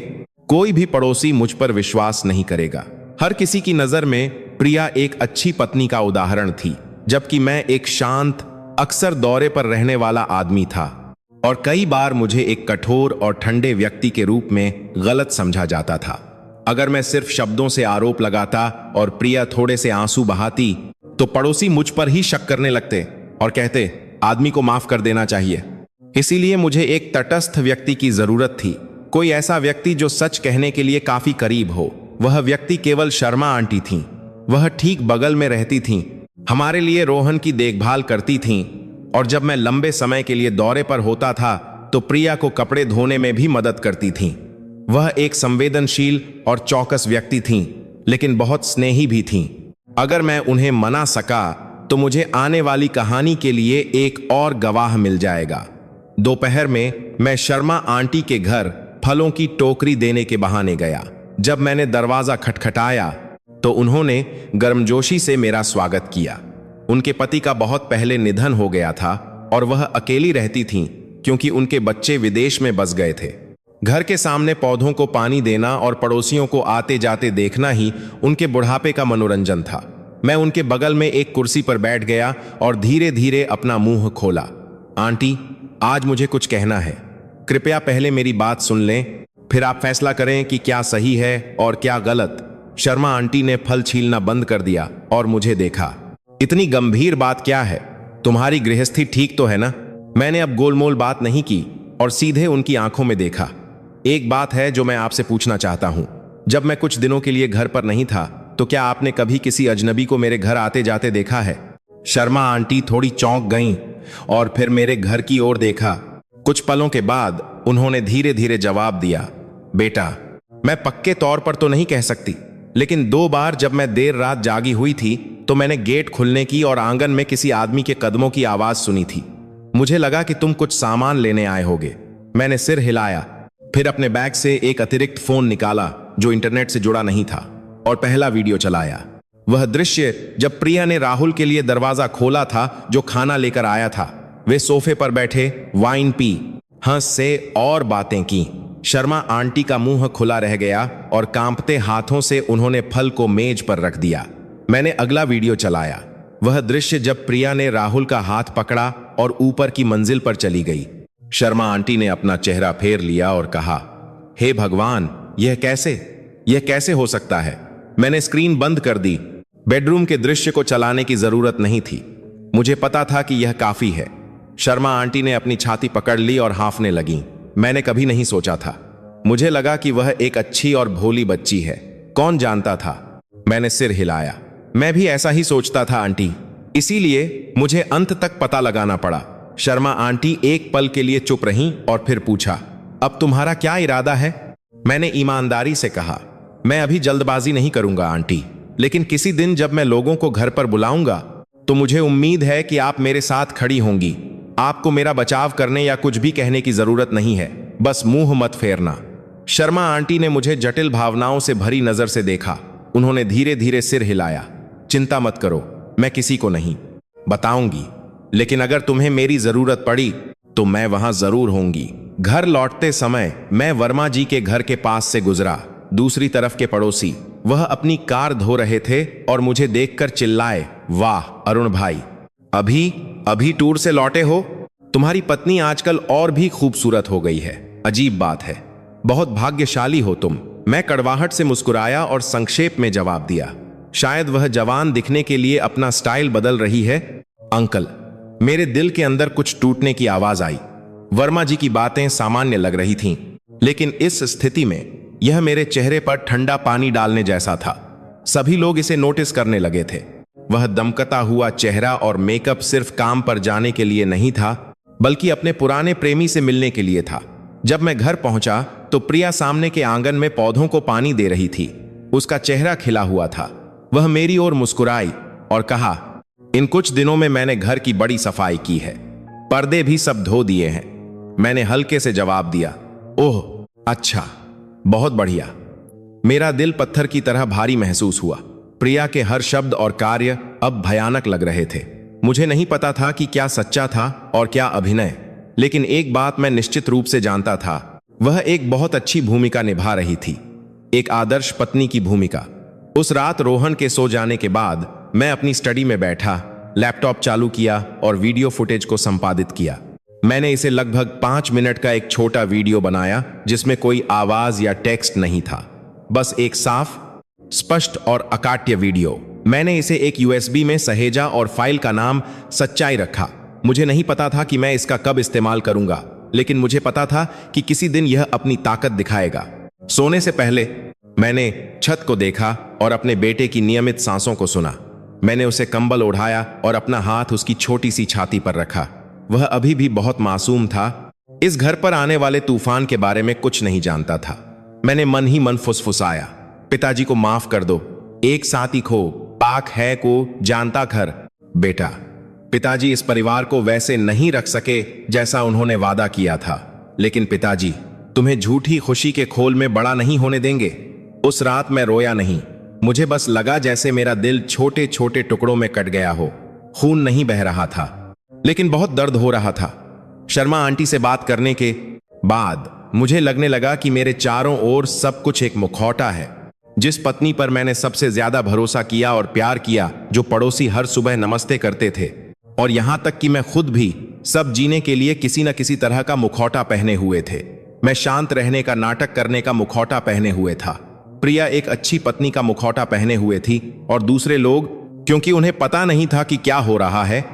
कोई भी पड़ोसी मुझ पर विश्वास नहीं करेगा। हर किसी की नजर में प्रिया एक अच्छी पत्नी का उदाहरण थी, जबकि मैं एक शांत, अक्सर दौरे पर रहने वाला आदमी था और कई बार मुझे एक कठोर और ठंडे व्यक्ति के रूप में गलत समझा जाता था। अगर मैं सिर्फ शब्दों से आरोप लगाता और प्रिया थोड़े से आंसू बहाती तो पड़ोसी मुझ पर ही शक करने लगते और कहते, आदमी को माफ कर देना चाहिए। इसीलिए मुझे एक तटस्थ व्यक्ति की जरूरत थी, कोई ऐसा व्यक्ति जो सच कहने के लिए काफी करीब हो। वह व्यक्ति केवल शर्मा आंटी थीं। वह ठीक बगल में रहती थीं, हमारे लिए रोहन की देखभाल करती थीं और जब मैं लंबे समय के लिए दौरे पर होता था तो प्रिया को कपड़े धोने में भी मदद करती थीं। वह एक संवेदनशील और चौकस व्यक्ति थीं, लेकिन बहुत स्नेही भी थीं। अगर मैं उन्हें मना सका तो मुझे आने वाली कहानी के लिए एक और गवाह मिल जाएगा। दोपहर में मैं शर्मा आंटी के घर फलों की टोकरी देने के बहाने गया। जब मैंने दरवाजा खटखटाया तो उन्होंने गर्मजोशी से मेरा स्वागत किया। उनके पति का बहुत पहले निधन हो गया था और वह अकेली रहती थीं क्योंकि उनके बच्चे विदेश में बस गए थे। घर के सामने पौधों को पानी देना और पड़ोसियों को आते जाते देखना ही उनके बुढ़ापे का मनोरंजन था। मैं उनके बगल में एक कुर्सी पर बैठ गया और धीरे धीरे अपना मुंह खोला। आंटी, आज मुझे कुछ कहना है। कृपया पहले मेरी बात सुन लें, फिर आप फैसला करें कि क्या सही है और क्या गलत। शर्मा आंटी ने फल छीलना बंद कर दिया और मुझे देखा। इतनी गंभीर बात क्या है? तुम्हारी गृहस्थी ठीक तो है ना? मैंने अब गोलमोल बात नहीं की और सीधे उनकी आंखों में देखा। एक बात है जो मैं आपसे पूछना चाहता हूं। जब मैं कुछ दिनों के लिए घर पर नहीं था तो क्या आपने कभी किसी अजनबी को मेरे घर आते जाते देखा है? शर्मा आंटी थोड़ी चौंक गईं और फिर मेरे घर की ओर देखा। कुछ पलों के बाद उन्होंने धीरे धीरे जवाब दिया, बेटा, मैं पक्के तौर पर तो नहीं कह सकती, लेकिन 2 बार जब मैं देर रात जागी हुई थी तो मैंने गेट खुलने की और आंगन में किसी आदमी के कदमों की आवाज सुनी थी। मुझे लगा कि तुम कुछ सामान लेने आए होगे। मैंने सिर हिलाया, फिर अपने बैग से एक अतिरिक्त फोन निकाला जो इंटरनेट से जुड़ा नहीं था और पहला वीडियो चलाया। वह दृश्य जब प्रिया ने राहुल के लिए दरवाजा खोला था जो खाना लेकर आया था। वे सोफे पर बैठे वाइन पी, हंसे और बातें की। शर्मा आंटी का मुंह खुला रह गया और कांपते हाथों से उन्होंने फल को मेज पर रख दिया। मैंने अगला वीडियो चलाया। वह दृश्य जब प्रिया ने राहुल का हाथ पकड़ा और ऊपर की मंजिल पर चली गई। शर्मा आंटी ने अपना चेहरा फेर लिया और कहा, हे भगवान, यह कैसे हो सकता है? मैंने स्क्रीन बंद कर दी। बेडरूम के दृश्य को चलाने की जरूरत नहीं थी। मुझे पता था कि यह काफी है। शर्मा आंटी ने अपनी छाती पकड़ ली और हांफने लगी। मैंने कभी नहीं सोचा था। मुझे लगा कि वह एक अच्छी और भोली बच्ची है। कौन जानता था? मैंने सिर हिलाया। मैं भी ऐसा ही सोचता था आंटी, इसीलिए मुझे अंत तक पता लगाना पड़ा। शर्मा आंटी एक पल के लिए चुप रहीं और फिर पूछा, अब तुम्हारा क्या इरादा है? मैंने ईमानदारी से कहा, मैं अभी जल्दबाजी नहीं करूंगा आंटी, लेकिन किसी दिन जब मैं लोगों को घर पर बुलाऊंगा तो मुझे उम्मीद है कि आप मेरे साथ खड़ी होंगी। आपको मेरा बचाव करने या कुछ भी कहने की जरूरत नहीं है, बस मुंह मत फेरना। शर्मा आंटी ने मुझे जटिल भावनाओं से भरी नजर से देखा। उन्होंने धीरे धीरे सिर हिलाया। चिंता मत करो, मैं किसी को नहीं बताऊंगी, लेकिन अगर तुम्हें मेरी जरूरत पड़ी तो मैं वहां जरूर होंगी। घर लौटते समय मैं वर्मा जी के घर के पास से गुजरा। दूसरी तरफ के पड़ोसी, वह अपनी कार धो रहे थे और मुझे देखकर चिल्लाए, वाह अरुण भाई, अभी टूर से लौटे हो? तुम्हारी पत्नी आजकल और भी खूबसूरत हो गई है। अजीब बात है, बहुत भाग्यशाली हो तुम। मैं कड़वाहट से मुस्कुराया और संक्षेप में जवाब दिया, शायद वह जवान दिखने के लिए अपना स्टाइल बदल रही है। अंकल, मेरे दिल के अंदर कुछ टूटने की आवाज आई। वर्मा जी की बातें सामान्य लग रही थीं, लेकिन इस स्थिति में यह मेरे चेहरे पर ठंडा पानी डालने जैसा था। सभी लोग इसे नोटिस करने लगे थे। वह दमकता हुआ चेहरा और मेकअप सिर्फ काम पर जाने के लिए नहीं था, बल्कि अपने पुराने प्रेमी से मिलने के लिए था। जब मैं घर पहुंचा तो प्रिया सामने के आंगन में पौधों को पानी दे रही थी। उसका चेहरा खिला हुआ था। वह मेरी ओर मुस्कुराई और कहा, इन कुछ दिनों में मैंने घर की बड़ी सफाई की है, पर्दे भी सब धो दिए हैं। मैंने हल्के से जवाब दिया, ओह अच्छा, बहुत बढ़िया। मेरा दिल पत्थर की तरह भारी महसूस हुआ। प्रिया के हर शब्द और कार्य अब भयानक लग रहे थे। मुझे नहीं पता था कि क्या सच्चा था और क्या अभिनय, लेकिन एक बात मैं निश्चित रूप से जानता था, वह एक बहुत अच्छी भूमिका निभा रही थी, एक आदर्श पत्नी की भूमिका। उस रात रोहन के सो जाने के बाद मैं अपनी स्टडी में बैठा, लैपटॉप चालू किया और वीडियो फुटेज को संपादित किया। मैंने इसे लगभग 5 मिनट का एक छोटा वीडियो बनाया, जिसमें कोई आवाज या टेक्स्ट नहीं था, बस एक साफ, स्पष्ट और अकाट्य वीडियो। मैंने इसे एक यूएसबी में सहेजा और फाइल का नाम सच्चाई रखा। मुझे नहीं पता था कि मैं इसका कब इस्तेमाल करूंगा, लेकिन मुझे पता था कि किसी दिन यह अपनी ताकत दिखाएगा। सोने से पहले मैंने छत को देखा और अपने बेटे की नियमित सांसों को सुना। मैंने उसे कंबल ओढ़ाया और अपना हाथ उसकी छोटी सी छाती पर रखा। वह अभी भी बहुत मासूम था। इस घर पर आने वाले तूफान के बारे में कुछ नहीं जानता था। मैंने मन ही मन फुसफुसाया, पिताजी को माफ कर दो, एक साथी खो पाक है को जानता घर बेटा। पिताजी इस परिवार को वैसे नहीं रख सके जैसा उन्होंने वादा किया था, लेकिन पिताजी तुम्हें झूठी खुशी के खोल में बड़ा नहीं होने देंगे। उस रात मैं रोया नहीं। मुझे बस लगा जैसे मेरा दिल छोटे छोटे टुकड़ों में कट गया हो। खून नहीं बह रहा था, लेकिन बहुत दर्द हो रहा था। शर्मा आंटी से बात करने के बाद मुझे लगने लगा कि मेरे चारों ओर सब कुछ एक मुखौटा है। जिस पत्नी पर मैंने सबसे ज्यादा भरोसा किया और प्यार किया, जो पड़ोसी हर सुबह नमस्ते करते थे, और यहां तक कि मैं खुद भी सब जीने के लिए किसी न किसी तरह का मुखौटा पहने हुए थे। मैं शांत रहने का नाटक करने का मुखौटा पहने हुए था। प्रिया एक अच्छी पत्नी का मुखौटा पहने हुए थी, और दूसरे लोग, क्योंकि उन्हें पता नहीं था कि क्या हो रहा है,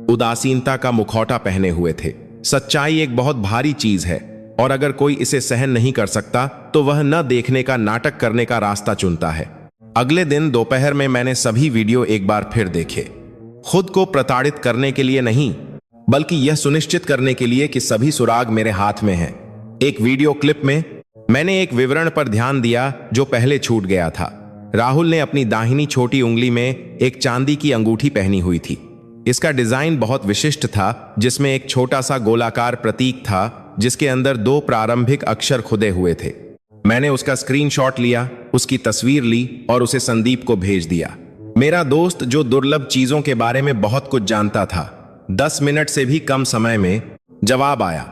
उदासीनता का मुखौटा पहने हुए थे। सच्चाई एक बहुत भारी चीज है, और अगर कोई इसे सहन नहीं कर सकता तो वह न देखने का नाटक करने का रास्ता चुनता है। अगले दिन दोपहर में मैंने सभी वीडियो एक बार फिर देखे, खुद को प्रताड़ित करने के लिए नहीं, बल्कि यह सुनिश्चित करने के लिए कि सभी सुराग मेरे हाथ में हैं। एक वीडियो क्लिप में मैंने एक विवरण पर ध्यान दिया जो पहले छूट गया था। राहुल ने अपनी दाहिनी छोटी उंगली में एक चांदी की अंगूठी पहनी हुई थी। इसका डिजाइन बहुत विशिष्ट था, जिसमें एक छोटा सा गोलाकार प्रतीक था जिसके अंदर 2 प्रारंभिक अक्षर खुदे हुए थे। मैंने उसका स्क्रीनशॉट लिया, उसकी तस्वीर ली और उसे संदीप को भेज दिया। मेरा दोस्त, जो दुर्लभ चीजों के बारे में बहुत कुछ जानता था, 10 मिनट से भी कम समय में जवाब आया।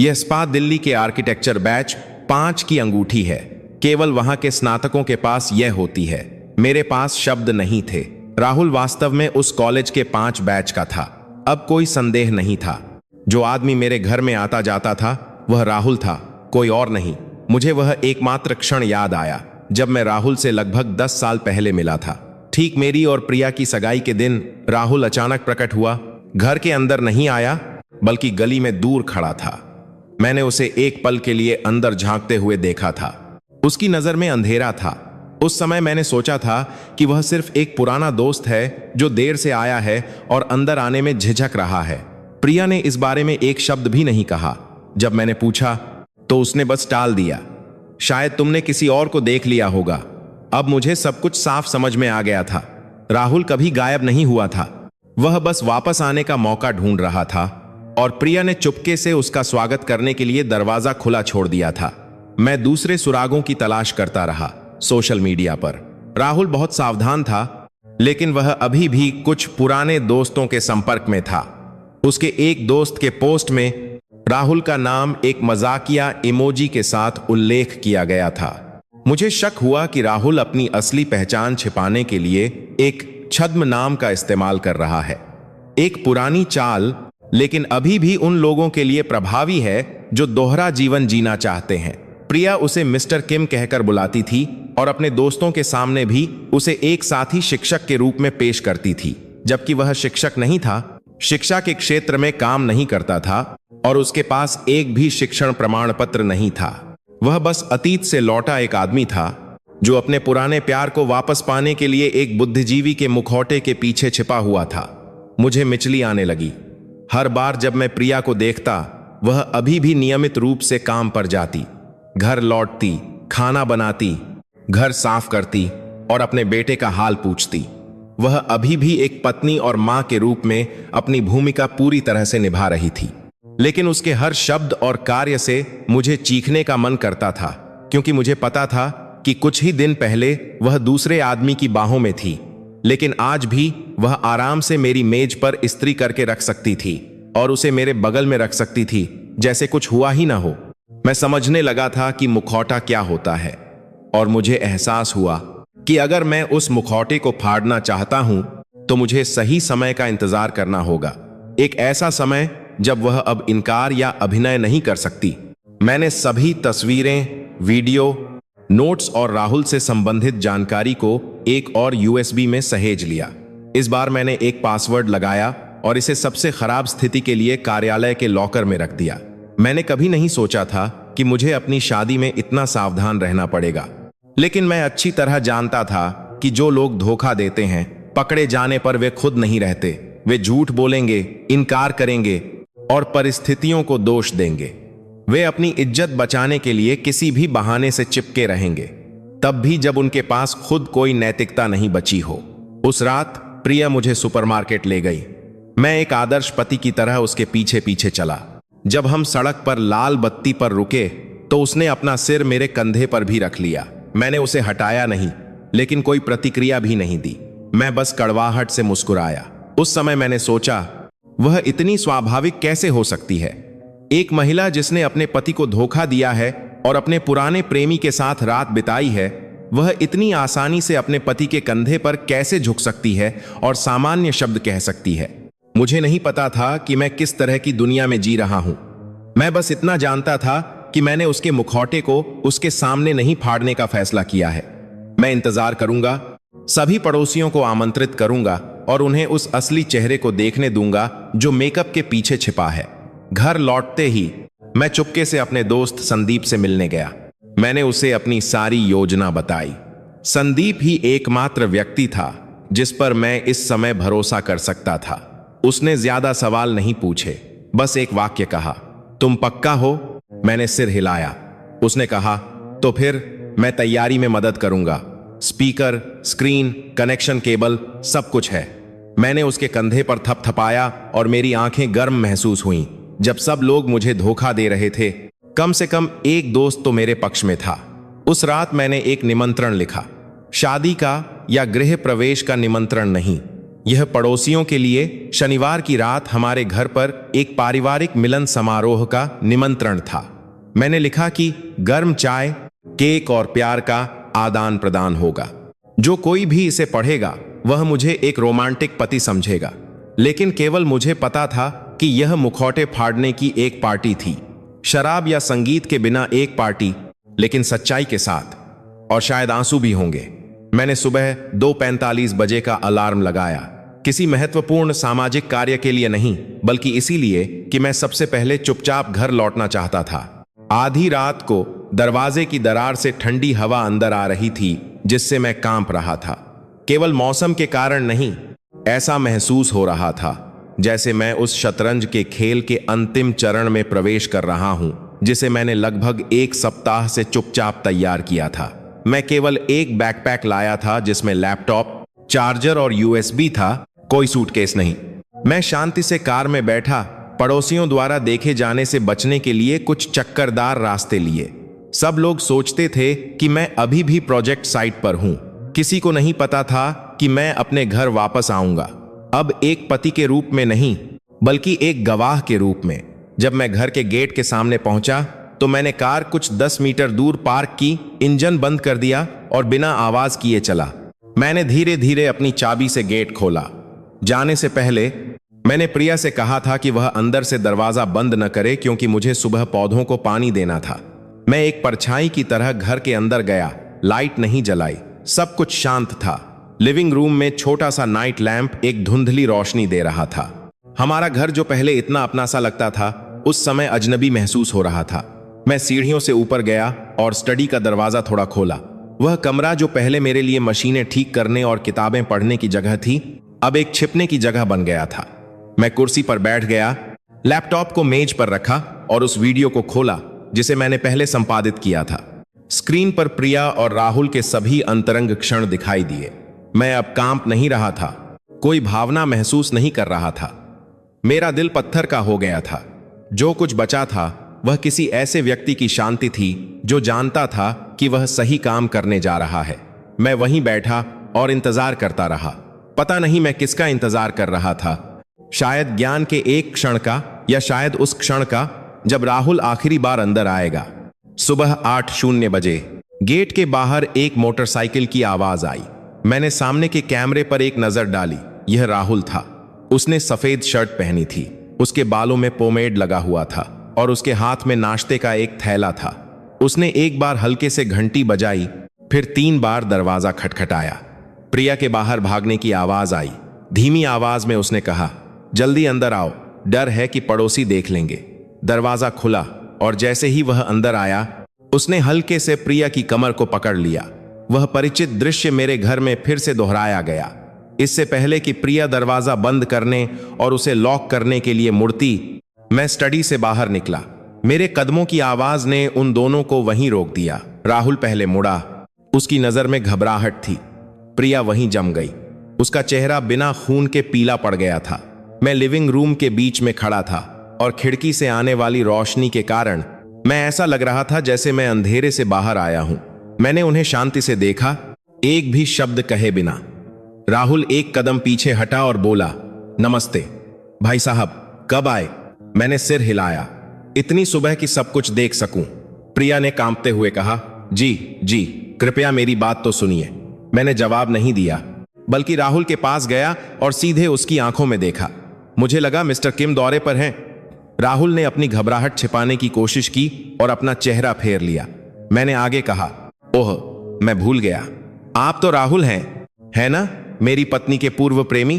यह स्पा दिल्ली के आर्किटेक्चर बैच 5 की अंगूठी है। केवल वहां के स्नातकों के पास यह होती है। मेरे पास शब्द नहीं थे। राहुल वास्तव में उस कॉलेज के 5 बैच का था। अब कोई संदेह नहीं था। जो आदमी मेरे घर में आता जाता था वह राहुल था, कोई और नहीं। मुझे वह एकमात्र क्षण याद आया जब मैं राहुल से लगभग 10 साल पहले मिला था। ठीक मेरी और प्रिया की सगाई के दिन राहुल अचानक प्रकट हुआ। घर के अंदर नहीं आया, बल्कि गली में दूर खड़ा था। मैंने उसे एक पल के लिए अंदर झांकते हुए देखा था। उसकी नजर में अंधेरा था। उस समय मैंने सोचा था कि वह सिर्फ एक पुराना दोस्त है जो देर से आया है और अंदर आने में झिझक रहा है। प्रिया ने इस बारे में एक शब्द भी नहीं कहा। जब मैंने पूछा तो उसने बस टाल दिया, शायद तुमने किसी और को देख लिया होगा। अब मुझे सब कुछ साफ समझ में आ गया था। राहुल कभी गायब नहीं हुआ था, वह बस वापस आने का मौका ढूंढ रहा था, और प्रिया ने चुपके से उसका स्वागत करने के लिए दरवाजा खुला छोड़ दिया था। मैं दूसरे सुरागों की तलाश करता रहा सोशल मीडिया पर। राहुल बहुत सावधान था, लेकिन वह अभी भी कुछ पुराने दोस्तों के संपर्क में था। उसके एक दोस्त के पोस्ट में राहुल का नाम एक मजाकिया इमोजी के साथ उल्लेख किया गया था। मुझे शक हुआ कि राहुल अपनी असली पहचान छिपाने के लिए एक छद्म नाम का इस्तेमाल कर रहा है। एक पुरानी चाल, लेकिन अभी भी उन लोगों के लिए प्रभावी है जो दोहरा जीवन जीना चाहते हैं। प्रिया उसे मिस्टर किम कहकर बुलाती थी और अपने दोस्तों के सामने भी उसे एक साथी शिक्षक के रूप में पेश करती थी, जबकि वह शिक्षक नहीं था, शिक्षा के क्षेत्र में काम नहीं करता था और उसके पास एक भी शिक्षण प्रमाण पत्र नहीं था। वह बस अतीत से लौटा एक आदमी था जो अपने पुराने प्यार को वापस पाने के लिए एक बुद्धिजीवी के मुखौटे के पीछे छिपा हुआ था। मुझे मिचली आने लगी। हर बार जब मैं प्रिया को देखता, वह अभी भी नियमित रूप से काम पर जाती, घर लौटती, खाना बनाती, घर साफ करती और अपने बेटे का हाल पूछती। वह अभी भी एक पत्नी और मां के रूप में अपनी भूमिका पूरी तरह से निभा रही थी, लेकिन उसके हर शब्द और कार्य से मुझे चीखने का मन करता था, क्योंकि मुझे पता था कि कुछ ही दिन पहले वह दूसरे आदमी की बाहों में थी, लेकिन आज भी वह आराम से मेरी मेज पर इस्त्री करके रख सकती थी और उसे मेरे बगल में रख सकती थी, जैसे कुछ हुआ ही ना हो। मैं समझने लगा था कि मुखौटा क्या होता है, और मुझे एहसास हुआ कि अगर मैं उस मुखौटे को फाड़ना चाहता हूं तो मुझे सही समय का इंतजार करना होगा, एक ऐसा समय जब वह अब इनकार या अभिनय नहीं कर सकती। मैंने सभी तस्वीरें, वीडियो, नोट्स और राहुल से संबंधित जानकारी को एक और यूएसबी में सहेज लिया। इस बार मैंने एक पासवर्ड लगाया और इसे सबसे खराब स्थिति के लिए कार्यालय के लॉकर में रख दिया। मैंने कभी नहीं सोचा था कि मुझे अपनी शादी में इतना सावधान रहना पड़ेगा, लेकिन मैं अच्छी तरह जानता था कि जो लोग धोखा देते हैं, पकड़े जाने पर वे खुद नहीं रहते। वे झूठ बोलेंगे, इनकार करेंगे और परिस्थितियों को दोष देंगे। वे अपनी इज्जत बचाने के लिए किसी भी बहाने से चिपके रहेंगे, तब भी जब उनके पास खुद कोई नैतिकता नहीं बची हो। उस रात प्रिया मुझे सुपरमार्केट ले गई। मैं एक आदर्श पति की तरह उसके पीछे पीछे चला। जब हम सड़क पर लाल बत्ती पर रुके तो उसने अपना सिर मेरे कंधे पर भी रख लिया। मैंने उसे हटाया नहीं, लेकिन कोई प्रतिक्रिया भी नहीं दी। मैं बस कड़वाहट से मुस्कुराया। उस समय मैंने सोचा, वह इतनी स्वाभाविक कैसे हो सकती है? एक महिला जिसने अपने पति को धोखा दिया है और अपने पुराने प्रेमी के साथ रात बिताई है, वह इतनी आसानी से अपने पति के कंधे पर कैसे झुक सकती है और सामान्य शब्द कह सकती है? मुझे नहीं पता था कि मैं किस तरह की दुनिया में जी रहा हूं। मैं बस इतना जानता था कि मैंने उसके मुखौटे को उसके सामने नहीं फाड़ने का फैसला किया है। मैं इंतजार करूंगा, सभी पड़ोसियों को आमंत्रित करूंगा और उन्हें उस असली चेहरे को देखने दूंगा जो मेकअप के पीछे छिपा है। घर लौटते ही मैं चुपके से अपने दोस्त संदीप से मिलने गया। मैंने उसे अपनी सारी योजना बताई। संदीप ही एकमात्र व्यक्ति था जिस पर मैं इस समय भरोसा कर सकता था। उसने ज्यादा सवाल नहीं पूछे, बस एक वाक्य कहा, तुम पक्का हो? मैंने सिर हिलाया। उसने कहा, तो फिर मैं तैयारी में मदद करूंगा। स्पीकर, स्क्रीन, कनेक्शन केबल, सब कुछ है। मैंने उसके कंधे पर थपथपाया और मेरी आंखें गर्म महसूस हुईं। जब सब लोग मुझे धोखा दे रहे थे, कम से कम एक दोस्त तो मेरे पक्ष में था। उस रात मैंने एक निमंत्रण लिखा, शादी का या गृह प्रवेश का निमंत्रण नहीं। यह पड़ोसियों के लिए शनिवार की रात हमारे घर पर एक पारिवारिक मिलन समारोह का निमंत्रण था। मैंने लिखा कि गर्म चाय, केक और प्यार का आदान प्रदान होगा। जो कोई भी इसे पढ़ेगा वह मुझे एक रोमांटिक पति समझेगा, लेकिन केवल मुझे पता था कि यह मुखौटे फाड़ने की एक पार्टी थी। शराब या संगीत के बिना एक पार्टी, लेकिन सच्चाई के साथ, और शायद आंसू भी होंगे। मैंने सुबह 2:45 बजे का अलार्म लगाया, किसी महत्वपूर्ण सामाजिक कार्य के लिए नहीं, बल्कि इसीलिए कि मैं सबसे पहले चुपचाप घर लौटना चाहता था। आधी रात को दरवाजे की दरार से ठंडी हवा अंदर आ रही थी, जिससे मैं कांप रहा था। केवल मौसम के कारण नहीं, ऐसा महसूस हो रहा था जैसे मैं उस शतरंज के खेल के अंतिम चरण में प्रवेश कर रहा हूं, जिसे मैंने लगभग एक सप्ताह से चुपचाप तैयार किया था। मैं केवल एक बैकपैक लाया था जिसमें लैपटॉप, चार्जर और यूएसबी था, कोई सूटकेस नहीं। मैं शांति से कार में बैठा, पड़ोसियों द्वारा देखे जाने से बचने के लिए कुछ चक्करदार रास्ते लिए। सब लोग सोचते थे कि मैं अभी भी प्रोजेक्ट साइट पर हूं। किसी को नहीं पता था कि मैं अपने घर वापस आऊंगा, अब एक पति के रूप में नहीं, बल्कि एक गवाह के रूप में। जब मैं घर के गेट के सामने पहुंचा तो मैंने कार कुछ 10 मीटर दूर पार्क की, इंजन बंद कर दिया और बिना आवाज किए चला। मैंने धीरे धीरे अपनी चाबी से गेट खोला। जाने से पहले मैंने प्रिया से कहा था कि वह अंदर से दरवाजा बंद न करे, क्योंकि मुझे सुबह पौधों को पानी देना था। मैं एक परछाई की तरह घर के अंदर गया। लाइट नहीं जलाई, सब कुछ शांत था। लिविंग रूम में छोटा सा नाइट लैंप एक धुंधली रोशनी दे रहा था। हमारा घर जो पहले इतना अपना सा लगता था, उस समय अजनबी महसूस हो रहा था। मैं सीढ़ियों से ऊपर गया और स्टडी का दरवाजा थोड़ा खोला। वह कमरा जो पहले मेरे लिए मशीनें ठीक करने और किताबें पढ़ने की जगह थी, अब एक छिपने की जगह बन गया था। मैं कुर्सी पर बैठ गया, लैपटॉप को मेज पर रखा और उस वीडियो को खोला जिसे मैंने पहले संपादित किया था। स्क्रीन पर प्रिया और राहुल के सभी अंतरंग क्षण दिखाई दिए। मैं अब कांप नहीं रहा था, कोई भावना महसूस नहीं कर रहा था। मेरा दिल पत्थर का हो गया था। जो कुछ बचा था वह किसी ऐसे व्यक्ति की शांति थी जो जानता था कि वह सही काम करने जा रहा है। मैं वहीं बैठा और इंतजार करता रहा। पता नहीं मैं किसका इंतजार कर रहा था, शायद ज्ञान के एक क्षण का, या शायद उस क्षण का जब राहुल आखिरी बार अंदर आएगा। सुबह 8:00 बजे गेट के बाहर एक मोटरसाइकिल की आवाज आई। मैंने सामने के कैमरे पर एक नजर डाली। यह राहुल था। उसने सफेद शर्ट पहनी थी, उसके बालों में पोमेड लगा हुआ था और उसके हाथ में नाश्ते का एक थैला था। उसने एक बार हल्के से घंटी बजाई, फिर 3 बार दरवाजा खटखटाया। प्रिया के बाहर भागने की आवाज आई। धीमी आवाज में उसने कहा, जल्दी अंदर आओ, डर है कि पड़ोसी देख लेंगे। दरवाजा खुला और जैसे ही वह अंदर आया, उसने हल्के से प्रिया की कमर को पकड़ लिया। वह परिचित दृश्य मेरे घर में फिर से दोहराया गया। इससे पहले कि प्रिया दरवाजा बंद करने और उसे लॉक करने के लिए मुड़ती, मैं स्टडी से बाहर निकला। मेरे कदमों की आवाज ने उन दोनों को वहीं रोक दिया। राहुल पहले मुड़ा, उसकी नजर में घबराहट थी। प्रिया वहीं जम गई, उसका चेहरा बिना खून के पीला पड़ गया था। मैं लिविंग रूम के बीच में खड़ा था और खिड़की से आने वाली रोशनी के कारण मैं ऐसा लग रहा था जैसे मैं अंधेरे से बाहर आया हूं। मैंने उन्हें शांति से देखा, एक भी शब्द कहे बिना। राहुल एक कदम पीछे हटा और बोला, नमस्ते भाई साहब, कब आए? मैंने सिर हिलाया, इतनी सुबह की सब कुछ देख सकूं। प्रिया ने कांपते हुए कहा, जी, कृपया मेरी बात तो सुनिए। मैंने जवाब नहीं दिया, बल्कि राहुल के पास गया और सीधे उसकी आंखों में देखा। मुझे लगा मिस्टर किम दौरे पर हैं। राहुल ने अपनी घबराहट छिपाने की कोशिश की और अपना चेहरा फेर लिया। मैंने आगे कहा, ओह, मैं भूल गया, आप तो राहुल हैं, है ना, मेरी पत्नी के पूर्व प्रेमी?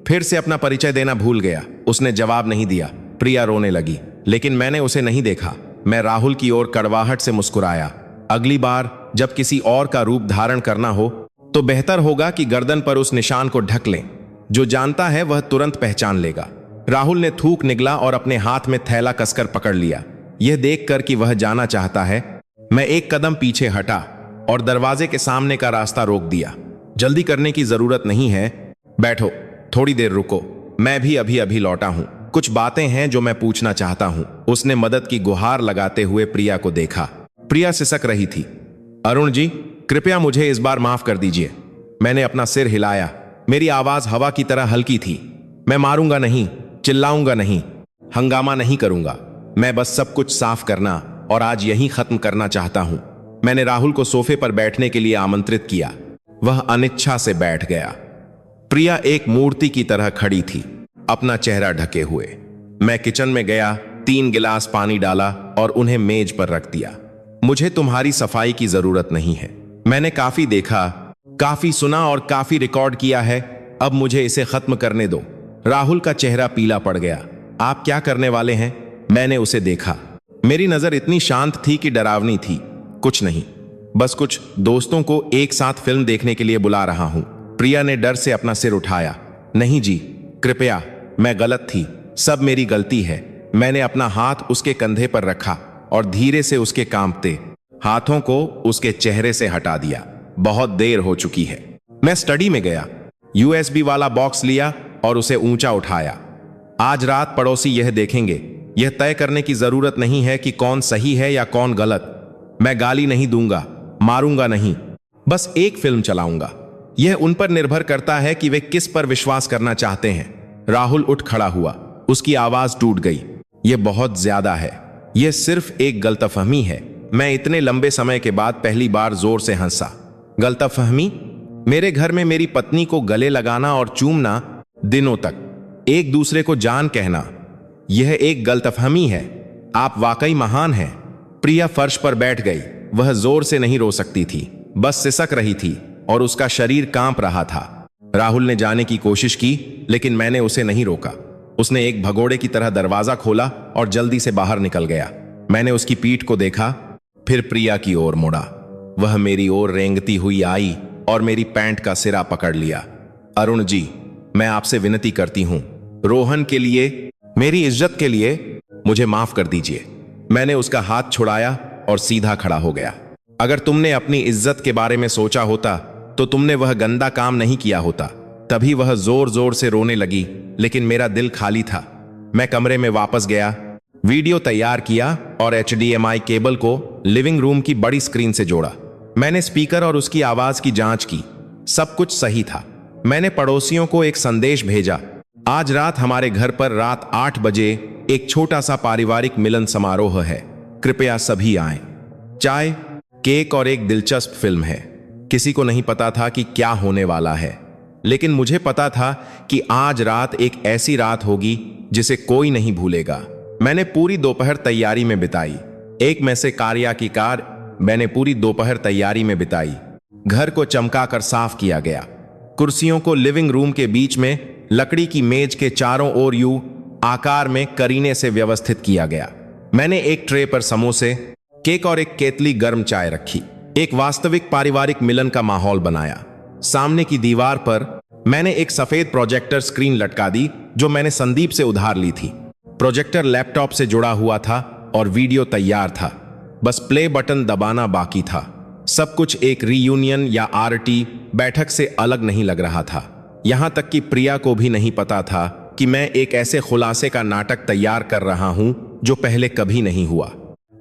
फिर से अपना परिचय देना भूल गया। उसने जवाब नहीं दिया। प्रिया रोने लगी, लेकिन मैंने उसे नहीं देखा। मैं राहुल की ओर कड़वाहट से मुस्कुराया। अगली बार जब किसी और का रूप धारण करना हो तो बेहतर होगा कि गर्दन पर उस निशान को ढक लें। जो जानता है वह तुरंत पहचान लेगा। राहुल ने थूक निगला और अपने हाथ में थैला कसकर पकड़ लिया। यह देखकर कि वह जाना चाहता है, मैं एक कदम पीछे हटा और दरवाजे के सामने का रास्ता रोक दिया। जल्दी करने की जरूरत नहीं है, बैठो, थोड़ी देर रुको, मैं भी अभी लौटा हूं। कुछ बातें हैं जो मैं पूछना चाहता हूं। उसने मदद की गुहार लगाते हुए प्रिया को देखा। प्रिया सिसक रही थी। अरुण जी, कृपया मुझे इस बार माफ कर दीजिए। मैंने अपना सिर हिलाया। मेरी आवाज हवा की तरह हल्की थी। मैं मारूंगा नहीं, चिल्लाऊंगा नहीं, हंगामा नहीं करूंगा। मैं बस सब कुछ साफ करना और आज यहीं खत्म करना चाहता हूं। मैंने राहुल को सोफे पर बैठने के लिए आमंत्रित किया। वह अनिच्छा से बैठ गया। प्रिया एक मूर्ति की तरह खड़ी थी, अपना चेहरा ढके हुए। मैं किचन में गया, 3 गिलास पानी डाला और उन्हें मेज पर रख दिया। मुझे तुम्हारी सफाई की जरूरत नहीं है। मैंने काफी देखा, काफी सुना और काफी रिकॉर्ड किया है। अब मुझे इसे खत्म करने दो। राहुल का चेहरा पीला पड़ गया। आप क्या करने वाले हैं? मैंने उसे देखा। मेरी नजर इतनी शांत थी कि डरावनी थी। कुछ नहीं, बस कुछ दोस्तों को एक साथ फिल्म देखने के लिए बुला रहा हूं। प्रिया ने डर से अपना सिर उठाया। नहीं जी, कृपया, मैं गलत थी, सब मेरी गलती है। मैंने अपना हाथ उसके कंधे पर रखा और धीरे से उसके कांपते हाथों को उसके चेहरे से हटा दिया। बहुत देर हो चुकी है। मैं स्टडी में गया, USB वाला बॉक्स लिया और उसे ऊंचा उठाया। आज रात पड़ोसी यह देखेंगे। यह तय करने की जरूरत नहीं है कि कौन सही है या कौन गलत। मैं गाली नहीं दूंगा, मारूंगा नहीं, बस एक फिल्म चलाऊंगा। यह उन पर निर्भर करता है कि वे किस पर विश्वास करना चाहते हैं। राहुल उठ खड़ा हुआ, उसकी आवाज टूट गई। यह बहुत ज्यादा है, यह सिर्फ एक गलतफहमी है। मैं इतने लंबे समय के बाद पहली बार जोर से हंसा। गलतफहमी? मेरे घर में मेरी पत्नी को गले लगाना और चूमना, दिनों तक एक दूसरे को जान कहना, यह एक गलतफहमी है। आप वाकई महान हैं। प्रिया फर्श पर बैठ गई। वह जोर से नहीं रो सकती थी, बस सिसक रही थी और उसका शरीर कांप रहा था। राहुल ने जाने की कोशिश की, लेकिन मैंने उसे नहीं रोका। उसने एक भगोड़े की तरह दरवाजा खोला और जल्दी से बाहर निकल गया। मैंने उसकी पीठ को देखा, फिर प्रिया की ओर मुड़ा। वह मेरी ओर रेंगती हुई आई और मेरी पैंट का सिरा पकड़ लिया। अरुण जी, मैं आपसे विनती करती हूं, रोहन के लिए, मेरी इज्जत के लिए मुझे माफ कर दीजिए। मैंने उसका हाथ छुड़ाया और सीधा खड़ा हो गया। अगर तुमने अपनी इज्जत के बारे में सोचा होता तो तुमने वह गंदा काम नहीं किया होता। तभी वह जोर जोर से रोने लगी, लेकिन मेरा दिल खाली था। मैं कमरे में वापस गया, वीडियो तैयार किया और HDMI केबल को लिविंग रूम की बड़ी स्क्रीन से जोड़ा। मैंने स्पीकर और उसकी आवाज की जांच की। सब कुछ सही था। मैंने पड़ोसियों को एक संदेश भेजा, आज रात हमारे घर पर रात 8 बजे एक छोटा सा पारिवारिक मिलन समारोह है, कृपया सभी आएं। चाय, केक और एक दिलचस्प फिल्म है। किसी को नहीं पता था कि क्या होने वाला है, लेकिन मुझे पता था कि आज रात एक ऐसी रात होगी जिसे कोई नहीं भूलेगा। मैंने पूरी दोपहर तैयारी में बिताई। एक में से कार्या की कार मैंने पूरी दोपहर तैयारी में बिताई। घर को चमकाकर साफ किया गया। कुर्सियों को लिविंग रूम के बीच में लकड़ी की मेज के चारों ओर यू आकार में करीने से व्यवस्थित किया गया। मैंने एक ट्रे पर समोसे, केक और एक केतली गर्म चाय रखी। एक वास्तविक पारिवारिक मिलन का माहौल बनाया। सामने की दीवार पर मैंने एक सफेद प्रोजेक्टर स्क्रीन लटका दी जो मैंने संदीप से उधार ली थी। प्रोजेक्टर लैपटॉप से जुड़ा हुआ था और वीडियो तैयार था, बस प्ले बटन दबाना बाकी था। सब कुछ एक रीयूनियन या RT बैठक से अलग नहीं लग रहा था। यहां तक कि प्रिया को भी नहीं पता था कि मैं एक ऐसे खुलासे का नाटक तैयार कर रहा हूं जो पहले कभी नहीं हुआ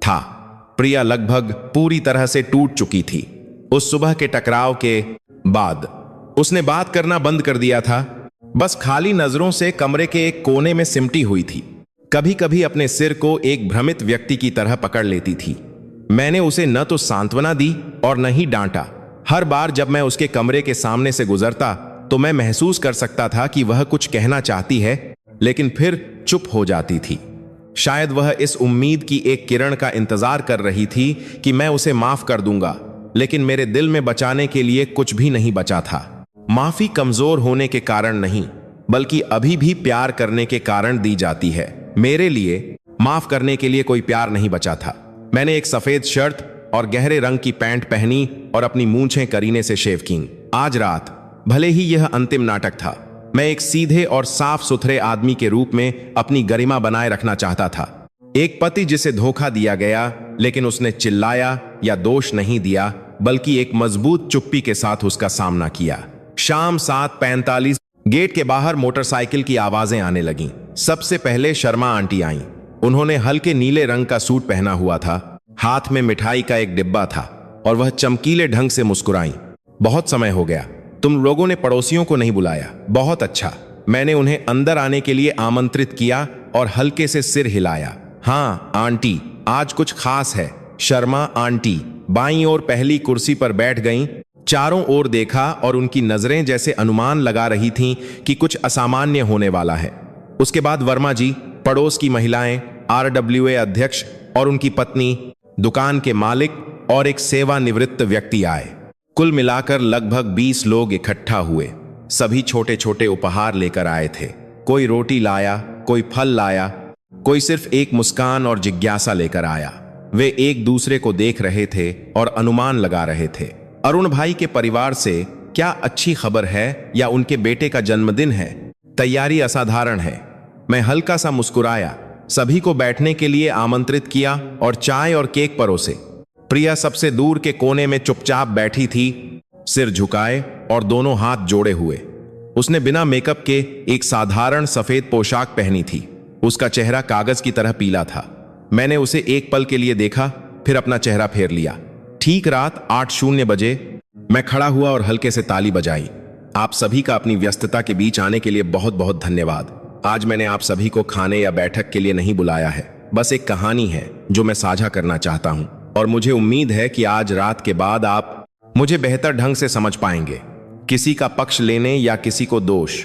था। प्रिया लगभग पूरी तरह से टूट चुकी थी। उस सुबह के टकराव के बाद उसने बात करना बंद कर दिया था, बस खाली नजरों से कमरे के एक कोने में सिमटी हुई थी। कभी कभी अपने सिर को एक भ्रमित व्यक्ति की तरह पकड़ लेती थी। मैंने उसे न तो सांत्वना दी और न ही डांटा। हर बार जब मैं उसके कमरे के सामने से गुजरता तो मैं महसूस कर सकता था कि वह कुछ कहना चाहती है, लेकिन फिर चुप हो जाती थी। शायद वह इस उम्मीद की एक किरण का इंतजार कर रही थी कि मैं उसे माफ कर दूंगा, लेकिन मेरे दिल में बचाने के लिए कुछ भी नहीं बचा था। माफी कमजोर होने के कारण नहीं, बल्कि अभी भी प्यार करने के कारण दी जाती है। मेरे लिए माफ करने के लिए कोई प्यार नहीं बचा था। मैंने एक सफेद शर्ट और गहरे रंग की पैंट पहनी और अपनी मूंछें करीने से शेव की। आज रात, भले ही यह अंतिम नाटक था, मैं एक सीधे और साफ सुथरे आदमी के रूप में अपनी गरिमा बनाए रखना चाहता था। एक पति जिसे धोखा दिया गया, लेकिन उसने चिल्लाया या दोष नहीं दिया, बल्कि एक मजबूत चुप्पी के साथ उसका सामना किया। शाम 7:45 गेट के बाहर मोटरसाइकिल की आवाजें आने लगीं। सबसे पहले शर्मा आंटी आईं। उन्होंने हल्के नीले रंग का सूट पहना हुआ था, हाथ में मिठाई का एक डिब्बा था और वह चमकीले ढंग से मुस्कुराईं। बहुत समय हो गया, तुम लोगों ने पड़ोसियों को नहीं बुलाया। बहुत अच्छा। मैंने उन्हें अंदर आने के लिए आमंत्रित किया और हल्के से सिर हिलाया। हाँ आंटी, आज कुछ खास है। शर्मा आंटी बाईं ओर पहली कुर्सी पर बैठ गईं। चारों ओर देखा और उनकी नजरें जैसे अनुमान लगा रही थीं कि कुछ असामान्य होने वाला है। उसके बाद वर्मा जी, पड़ोस की महिलाएं, RWA अध्यक्ष और उनकी पत्नी, दुकान के मालिक और एक सेवानिवृत्त व्यक्ति आए। कुल मिलाकर लगभग 20 लोग इकट्ठा हुए। सभी छोटे छोटे उपहार लेकर आए थे। कोई रोटी लाया, कोई फल लाया, कोई सिर्फ एक मुस्कान और जिज्ञासा लेकर आया। वे एक दूसरे को देख रहे थे और अनुमान लगा रहे थे। अरुण भाई के परिवार से क्या अच्छी खबर है या उनके बेटे का जन्मदिन है? तैयारी असाधारण है। मैं हल्का सा मुस्कुराया, सभी को बैठने के लिए आमंत्रित किया और चाय और केक परोसे। प्रिया सबसे दूर के कोने में चुपचाप बैठी थी, सिर झुकाए और दोनों हाथ जोड़े हुए। उसने बिना मेकअप के एक साधारण सफेद पोशाक पहनी थी। उसका चेहरा कागज की तरह पीला था। मैंने उसे एक पल के लिए देखा, फिर अपना चेहरा फेर लिया। ठीक रात 8:00 बजे मैं खड़ा हुआ और हल्के से ताली बजाई। आप सभी का अपनी व्यस्तता के बीच आने के लिए बहुत बहुत धन्यवाद। आज मैंने आप सभी को खाने या बैठक के लिए नहीं बुलाया है, बस एक कहानी है जो मैं साझा करना चाहता हूं और मुझे उम्मीद है कि आज रात के बाद आप मुझे बेहतर ढंग से समझ पाएंगे। किसी का पक्ष लेने या किसी को दोष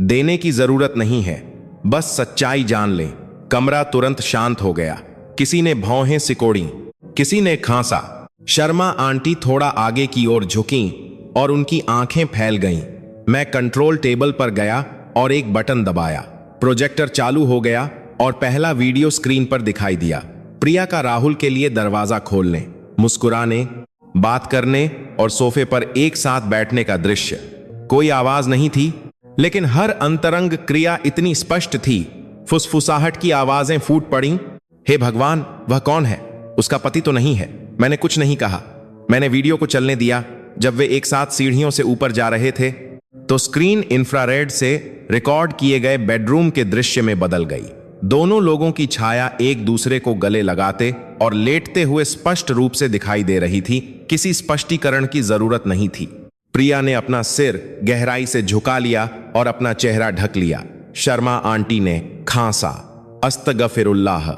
देने की जरूरत नहीं है, बस सच्चाई जान लें। कमरा तुरंत शांत हो गया। किसी ने भौहें सिकोड़ी, किसी ने खांसा। शर्मा आंटी थोड़ा आगे की ओर झुकीं और उनकी आंखें फैल गईं। मैं कंट्रोल टेबल पर गया और एक बटन दबाया। प्रोजेक्टर चालू हो गया और पहला वीडियो स्क्रीन पर दिखाई दिया। प्रिया का राहुल के लिए दरवाजा खोलने, मुस्कुराने, बात करने और सोफे पर एक साथ बैठने का दृश्य। कोई आवाज नहीं थी, लेकिन हर अंतरंग क्रिया इतनी स्पष्ट थी। फुसफुसाहट की आवाजें फूट पड़ीं। हे भगवान, वह कौन है? उसका पति तो नहीं है। मैंने कुछ नहीं कहा। मैंने वीडियो को चलने दिया। जब वे एक साथ सीढ़ियों से ऊपर जा रहे थे तो स्क्रीन इंफ्रारेड से रिकॉर्ड किए गए बेडरूम के दृश्य में बदल गई। दोनों लोगों की छाया एक दूसरे को गले लगाते और लेटते हुए स्पष्ट रूप से दिखाई दे रही थी। किसी स्पष्टीकरण की जरूरत नहीं थी। प्रिया ने अपना सिर गहराई से झुका लिया और अपना चेहरा ढक लिया। शर्मा आंटी ने खांसा, अस्तगफिरुल्लाह।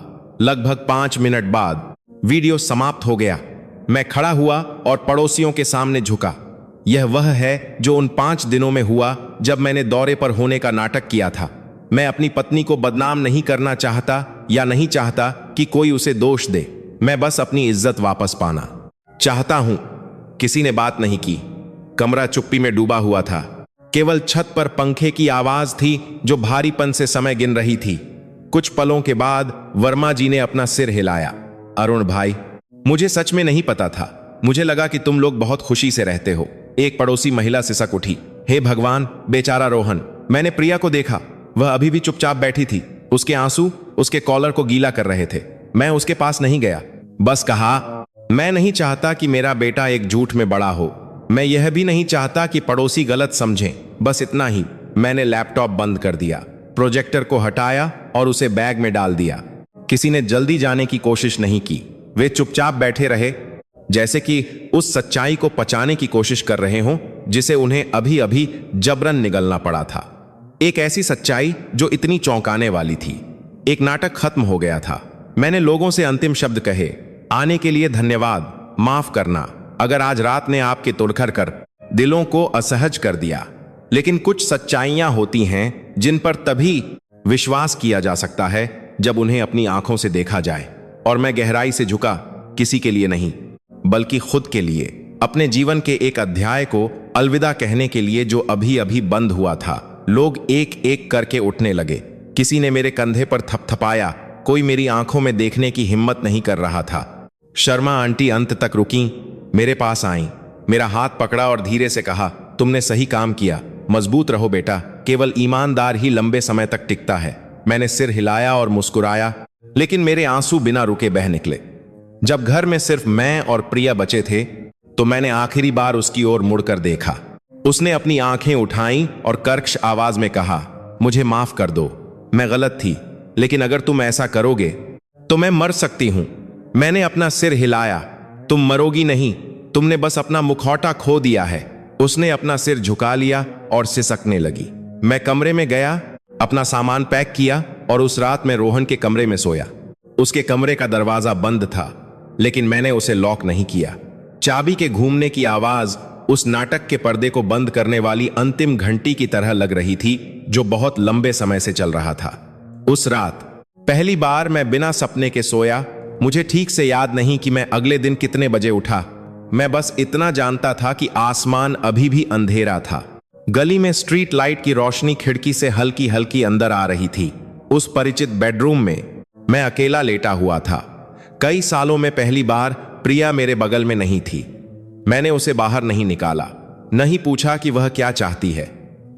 लगभग 5 मिनट बाद वीडियो समाप्त हो गया। मैं खड़ा हुआ और पड़ोसियों के सामने झुका। यह वह है जो उन 5 दिनों में हुआ जब मैंने दौरे पर होने का नाटक किया था। मैं अपनी पत्नी को बदनाम नहीं करना चाहता या नहीं चाहता कि कोई उसे दोष दे। मैं बस अपनी इज्जत वापस पाना चाहता हूं। किसी ने बात नहीं की। कमरा चुप्पी में डूबा हुआ था। केवल छत पर पंखे की आवाज थी जो भारीपन से समय गिन रही थी। कुछ पलों के बाद वर्मा जी ने अपना सिर हिलाया। अरुण भाई, मुझे सच में नहीं पता था। मुझे लगा कि तुम लोग बहुत खुशी से रहते हो। एक पड़ोसी महिला सिसक उठी। हे भगवान, बेचारा रोहन। मैंने प्रिया को देखा। वह अभी भी चुपचाप बैठी थी। उसके आंसू उसके कॉलर को गीला कर रहे थे। मैं उसके पास नहीं गया। बस कहा, मैं नहीं चाहता कि मेरा बेटा एक झूठ में बड़ा हो। मैं यह भी नहीं चाहता कि पड़ोसी गलत समझें। बस इतना ही। मैंने लैपटॉप बंद कर दिया, प्रोजेक्टर को हटाया और उसे बैग में डाल दिया। किसी ने जल्दी जाने की कोशिश नहीं की। वे चुपचाप बैठे रहे, जैसे कि उस सच्चाई को पचाने की कोशिश कर रहे हों जिसे उन्हें अभी अभी जबरन निगलना पड़ा था। एक ऐसी सच्चाई जो इतनी चौंकाने वाली थी। एक नाटक खत्म हो गया था। मैंने लोगों से अंतिम शब्द कहे, आने के लिए धन्यवाद, माफ करना अगर आज रात ने आपके तुड़खर कर दिलों को असहज कर दिया। लेकिन कुछ सच्चाइयां होती हैं जिन पर तभी विश्वास किया जा सकता है जब उन्हें अपनी आंखों से देखा जाए। और मैं गहराई से झुका, किसी के लिए नहीं बल्कि खुद के लिए, अपने जीवन के एक अध्याय को अलविदा कहने के लिए जो अभी अभी बंद हुआ था। लोग एक एक करके उठने लगे। किसी ने मेरे कंधे पर थपथपाया। कोई मेरी आंखों में देखने की हिम्मत नहीं कर रहा था। शर्मा आंटी अंत तक रुकी, मेरे पास आईं, मेरा हाथ पकड़ा और धीरे से कहा, तुमने सही काम किया। मजबूत रहो बेटा, केवल ईमानदार ही लंबे समय तक टिकता है। मैंने सिर हिलाया और मुस्कुराया, लेकिन मेरे आंसू बिना रुके बह निकले। जब घर में सिर्फ मैं और प्रिया बचे थे तो मैंने आखिरी बार उसकी ओर मुड़कर देखा। उसने अपनी आंखें उठाईं और कर्कश आवाज में कहा, मुझे माफ कर दो, मैं गलत थी, लेकिन अगर तुम ऐसा करोगे तो मैं मर सकती हूं। मैंने अपना सिर हिलाया, तुम मरोगी नहीं, तुमने बस अपना मुखौटा खो दिया है। उसने अपना सिर झुका लिया और सिसकने लगी। मैं कमरे में गया, अपना सामान पैक किया और उस रात मैं रोहन के कमरे में सोया। उसके कमरे का दरवाजा बंद था, लेकिन मैंने उसे लॉक नहीं किया। चाबी के घूमने की आवाज उस नाटक के पर्दे को बंद करने वाली अंतिम घंटी की तरह लग रही थी जो बहुत लंबे समय से चल रहा था। उस रात पहली बार मैं बिना सपने के सोया। मुझे ठीक से याद नहीं कि मैं अगले दिन कितने बजे उठा। मैं बस इतना जानता था कि आसमान अभी भी अंधेरा था। गली में स्ट्रीट लाइट की रोशनी खिड़की से हल्की हल्की अंदर आ रही थी। उस परिचित बेडरूम में मैं अकेला लेटा हुआ था। कई सालों में पहली बार प्रिया मेरे बगल में नहीं थी। मैंने उसे बाहर नहीं निकाला, नहीं पूछा कि वह क्या चाहती है।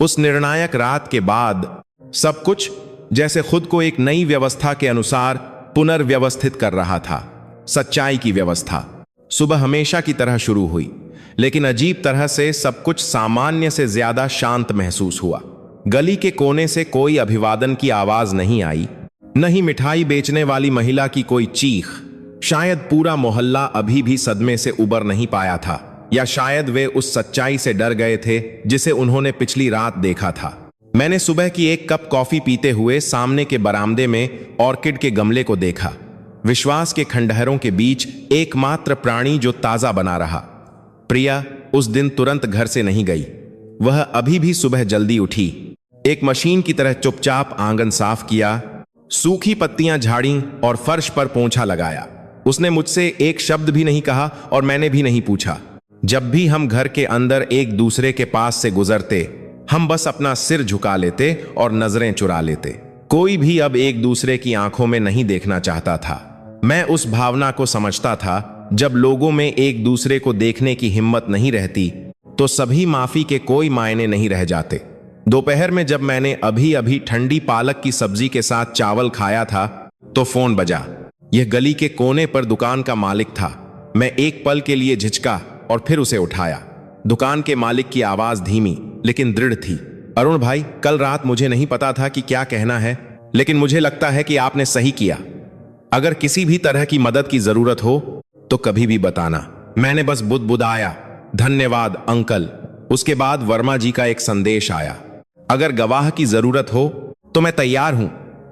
उस निर्णायक रात के बाद सब कुछ जैसे खुद को एक नई व्यवस्था के अनुसार पुनर्व्यवस्थित कर रहा था। सच्चाई की व्यवस्था सुबह हमेशा की तरह शुरू हुई, लेकिन अजीब तरह से सब कुछ सामान्य से ज्यादा शांत महसूस हुआ। गली के कोने से कोई अभिवादन की आवाज नहीं आई, न ही मिठाई बेचने वाली महिला की कोई चीख। शायद पूरा मोहल्ला अभी भी सदमे से उबर नहीं पाया था, या शायद वे उस सच्चाई से डर गए थे जिसे उन्होंने पिछली रात देखा था। मैंने सुबह की एक कप कॉफी पीते हुए सामने के बरामदे में ऑर्किड के गमले को देखा। विश्वास के खंडहरों के बीच एकमात्र प्राणी जो ताजा बना रहा। प्रिया उस दिन तुरंत घर से नहीं गई। वह अभी भी सुबह जल्दी उठी, एक मशीन की तरह चुपचाप आंगन साफ किया, सूखी पत्तियां झाड़ी और फर्श पर पोंछा लगाया। उसने मुझसे एक शब्द भी नहीं कहा और मैंने भी नहीं पूछा। जब भी हम घर के अंदर एक दूसरे के पास से गुजरते, हम बस अपना सिर झुका लेते और नजरें चुरा लेते। कोई भी अब एक दूसरे की आंखों में नहीं देखना चाहता था। मैं उस भावना को समझता था, जब लोगों में एक दूसरे को देखने की हिम्मत नहीं रहती तो सभी माफी के कोई मायने नहीं रह जाते। दोपहर में जब मैंने अभी अभी ठंडी पालक की सब्जी के साथ चावल खाया था तो फोन बजा। यह गली के कोने पर दुकान का मालिक था। मैं एक पल के लिए झिझका और फिर उसे उठाया। दुकान के मालिक की आवाज धीमी लेकिन दृढ़ थी। अरुण भाई, कल रात मुझे नहीं पता था कि क्या कहना है, लेकिन मुझे लगता है कि आपने सही किया। अगर किसी भी तरह की मदद की जरूरत हो तो कभी भी बताना। मैंने बस बुदबुदाया, धन्यवाद अंकल। उसके बाद वर्मा जी का एक संदेश आया, अगर गवाह की जरूरत हो तो मैं तैयार हूं।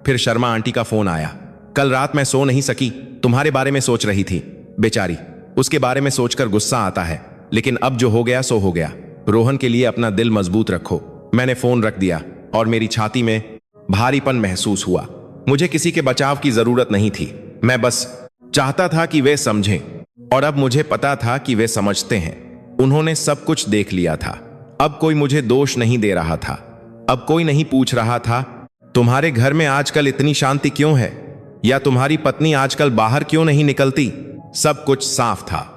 फिर शर्मा आंटी का फोन आया, कल रात मैं सो नहीं सकी, तुम्हारे बारे में सोच रही थी। बेचारी, उसके बारे में सोचकर गुस्सा आता है, लेकिन अब जो हो गया सो हो गया। रोहन के लिए अपना दिल मजबूत रखो। मैंने फोन रख दिया और मेरी छाती में भारीपन महसूस हुआ। मुझे किसी के बचाव की जरूरत नहीं थी, मैं बस चाहता था कि वे समझें, और अब मुझे पता था कि वे समझते हैं। उन्होंने सब कुछ देख लिया था। अब कोई मुझे दोष नहीं दे रहा था। अब कोई नहीं पूछ रहा था, तुम्हारे घर में आजकल इतनी शांति क्यों है, या तुम्हारी पत्नी आजकल बाहर क्यों नहीं निकलती। सब कुछ साफ था।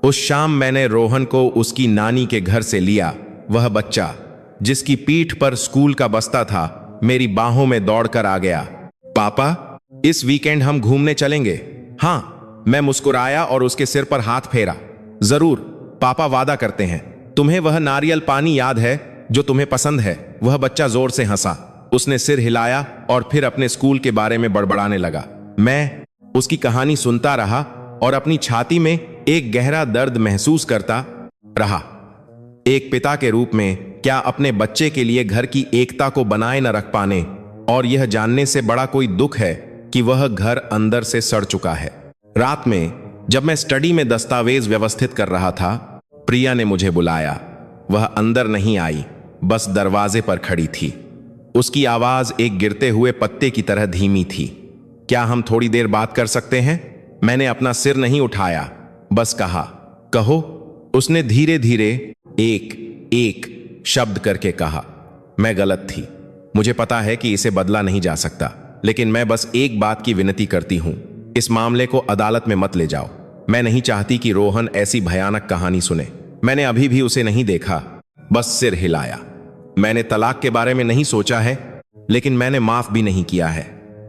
उस शाम मैंने रोहन को उसकी नानी के घर से लिया। वह बच्चा जिसकी पीठ पर स्कूल का बस्ता था, मेरी बाहों में दौड़कर आ गया। पापा, इस वीकेंड हम घूमने चलेंगे। हाँ, मैं मुस्कुराया और उसके सिर पर हाथ फेरा। जरूर पापा, वादा करते हैं। तुम्हें वह नारियल पानी याद है जो तुम्हें पसंद है। वह बच्चा जोर से हंसा। उसने सिर हिलाया और फिर अपने स्कूल के बारे में बड़बड़ाने लगा। मैं उसकी कहानी सुनता रहा और अपनी छाती में एक गहरा दर्द महसूस करता रहा। एक पिता के रूप में क्या अपने बच्चे के लिए घर की एकता को बनाए न रख पाने और यह जानने से बड़ा कोई दुख है कि वह घर अंदर से सड़ चुका है। रात में जब मैं स्टडी में दस्तावेज व्यवस्थित कर रहा था, प्रिया ने मुझे बुलाया। वह अंदर नहीं आई, बस दरवाजे पर खड़ी थी। उसकी आवाज एक गिरते हुए पत्ते की तरह धीमी थी। क्या हम थोड़ी देर बात कर सकते हैं? मैंने अपना सिर नहीं उठाया, बस कहा, कहो। उसने धीरे धीरे एक एक शब्द करके कहा। मैं गलत थी, मुझे पता है कि इसे बदला नहीं जा सकता, लेकिन मैं बस एक बात की विनती करती हूं, इस मामले को अदालत में मत ले जाओ। मैं नहीं चाहती कि रोहन ऐसी भयानक कहानी सुने। मैंने अभी भी उसे नहीं देखा, बस सिर हिलाया। मैंने तलाक के बारे में नहीं सोचा है, लेकिन मैंने माफ भी नहीं किया है।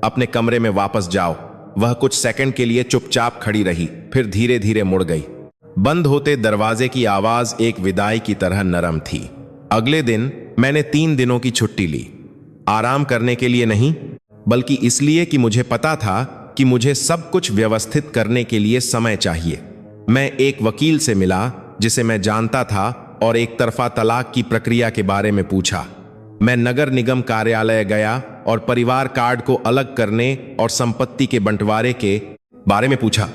अपने कमरे में वापस जाओ। वह कुछ सेकंड के लिए चुपचाप खड़ी रही, फिर धीरे धीरे मुड़ गई। बंद होते दरवाजे की आवाज एक विदाई की तरह नरम थी। अगले दिन मैंने 3 दिनों की छुट्टी ली। आराम करने के लिए नहीं, बल्कि इसलिए कि मुझे पता था कि मुझे सब कुछ व्यवस्थित करने के लिए समय चाहिए। मैं एक वकील से मिला जिसे मैं जानता था और एक तरफा तलाक की प्रक्रिया के बारे में पूछा। मैं नगर निगम कार्यालय गया और परिवार कार्ड को अलग करने और संपत्ति के बंटवारे के बारे में पूछा।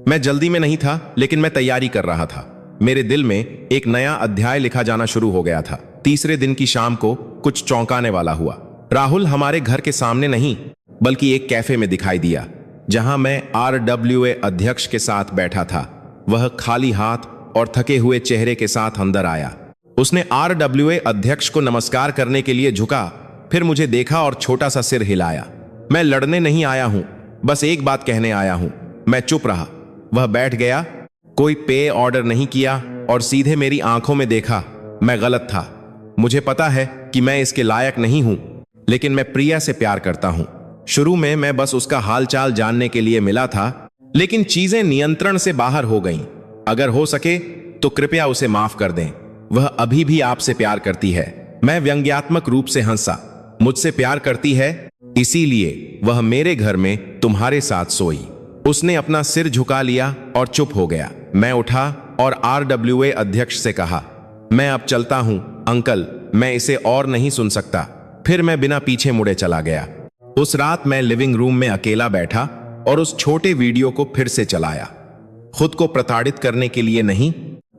मैं जल्दी में नहीं था, लेकिन मैं तैयारी कर रहा था। मेरे दिल में एक नया अध्याय लिखा जाना शुरू हो गया था। तीसरे दिन की शाम को कुछ चौंकाने वाला हुआ। राहुल हमारे घर के सामने नहीं, बल्कि एक कैफे में दिखाई दिया, जहां मैं RWA अध्यक्ष के साथ बैठा था। वह खाली हाथ और थके हुए चेहरे के साथ अंदर आया। उसने RWA अध्यक्ष को नमस्कार करने के लिए झुका, फिर मुझे देखा और छोटा सा सिर हिलाया। मैं लड़ने नहीं आया हूं, बस एक बात कहने आया हूं। मैं चुप रहा। वह बैठ गया, कोई पे ऑर्डर नहीं किया और सीधे मेरी आंखों में देखा। मैं गलत था। मुझे पता है कि मैं इसके लायक नहीं हूं, लेकिन मैं प्रिया से प्यार करता हूं। शुरू में मैं बस उसका हालचाल जानने के लिए मिला था, लेकिन चीजें नियंत्रण से बाहर हो गईं। अगर हो सके तो कृपया उसे माफ कर दें। वह अभी भी आपसे प्यार करती है। मैं व्यंग्यात्मक रूप से हंसा। मुझसे प्यार करती है, इसीलिए वह मेरे घर में तुम्हारे साथ सोई। उसने अपना सिर झुका लिया और चुप हो गया। मैं उठा और RWA अध्यक्ष से कहा, मैं अब चलता हूं अंकल, मैं इसे और नहीं सुन सकता। फिर मैं बिना पीछे मुड़े चला गया। उस रात मैं लिविंग रूम में अकेला बैठा और उस छोटे वीडियो को फिर से चलाया। खुद को प्रताड़ित करने के लिए नहीं,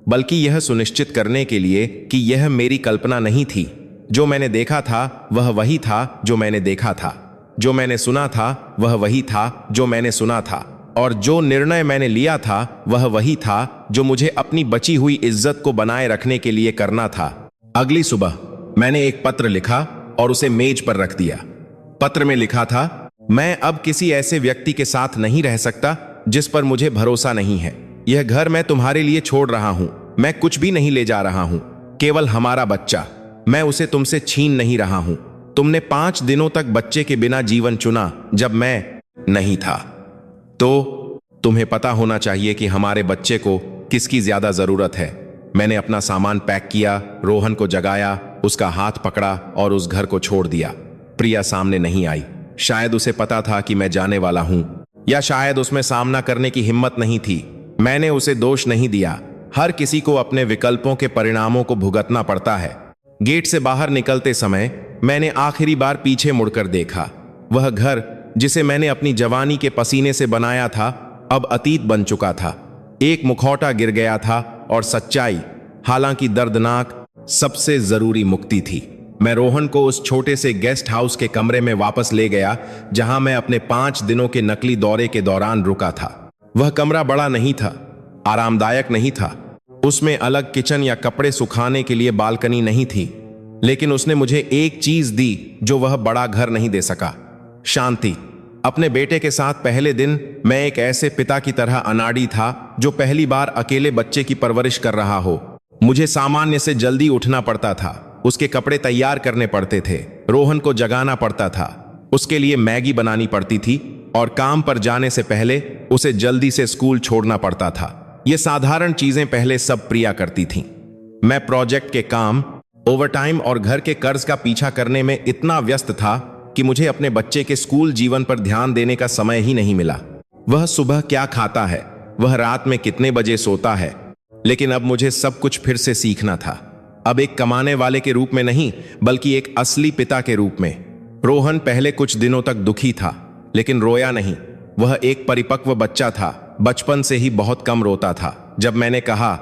बल्कि यह सुनिश्चित करने के लिए कि यह मेरी कल्पना नहीं थी। जो मैंने देखा था वह वही था जो मैंने देखा था। जो मैंने सुना था वह वही था जो मैंने सुना था। और जो निर्णय मैंने लिया था वह वही था जो मुझे अपनी बची हुई इज्जत को बनाए रखने के लिए करना था। अगली सुबह मैंने एक पत्र लिखा और उसे मेज पर रख दिया। पत्र में लिखा था, मैं अब किसी ऐसे व्यक्ति के साथ नहीं रह सकता जिस पर मुझे भरोसा नहीं है। यह घर मैं तुम्हारे लिए छोड़ रहा हूं। मैं कुछ भी नहीं ले जा रहा हूं, केवल हमारा बच्चा। मैं उसे तुमसे छीन नहीं रहा हूं। तुमने 5 दिनों तक बच्चे के बिना जीवन चुना जब मैं नहीं था, तो तुम्हें पता होना चाहिए कि हमारे बच्चे को किसकी ज्यादा जरूरत है। मैंने अपना सामान पैक किया, रोहन को जगाया, उसका हाथ पकड़ा और उस घर को छोड़ दिया। प्रिया सामने नहीं आई। शायद उसे पता था कि मैं जाने वाला हूं, या शायद उसमें सामना करने की हिम्मत नहीं थी। मैंने उसे दोष नहीं दिया। हर किसी को अपने विकल्पों के परिणामों को भुगतना पड़ता है। गेट से बाहर निकलते समय मैंने आखिरी बार पीछे मुड़कर देखा। वह घर जिसे मैंने अपनी जवानी के पसीने से बनाया था अब अतीत बन चुका था। एक मुखौटा गिर गया था और सच्चाई, हालांकि दर्दनाक, सबसे जरूरी मुक्ति थी। मैं रोहन को उस छोटे से गेस्ट हाउस के कमरे में वापस ले गया जहां मैं अपने 5 दिनों के नकली दौरे के दौरान रुका था। वह कमरा बड़ा नहीं था, आरामदायक नहीं था। उसमें अलग किचन या कपड़े सुखाने के लिए बालकनी नहीं थी, लेकिन उसने मुझे एक चीज दी जो वह बड़ा घर नहीं दे सका, शांति। अपने बेटे के साथ पहले दिन मैं एक ऐसे पिता की तरह अनाड़ी था जो पहली बार अकेले बच्चे की परवरिश कर रहा हो। मुझे सामान्य से जल्दी उठना पड़ता था, उसके कपड़े तैयार करने पड़ते थे, रोहन को जगाना पड़ता था, उसके लिए मैगी बनानी पड़ती थी और काम पर जाने से पहले उसे जल्दी से स्कूल छोड़ना पड़ता था। ये साधारण चीजें पहले सब प्रिया करती थीं। मैं प्रोजेक्ट के काम, ओवरटाइम और घर के कर्ज का पीछा करने में इतना व्यस्त था कि मुझे अपने बच्चे के स्कूल जीवन पर ध्यान देने का समय ही नहीं मिला। वह सुबह क्या खाता है, वह रात में कितने बजे सोता है। लेकिन अब मुझे सब कुछ फिर से सीखना था। अब एक कमाने वाले के रूप में नहीं, बल्कि एक असली पिता के रूप में। रोहन पहले कुछ दिनों तक दुखी था, लेकिन रोया नहीं। वह एक परिपक्व बच्चा था, बचपन से ही बहुत कम रोता था। जब मैंने कहा,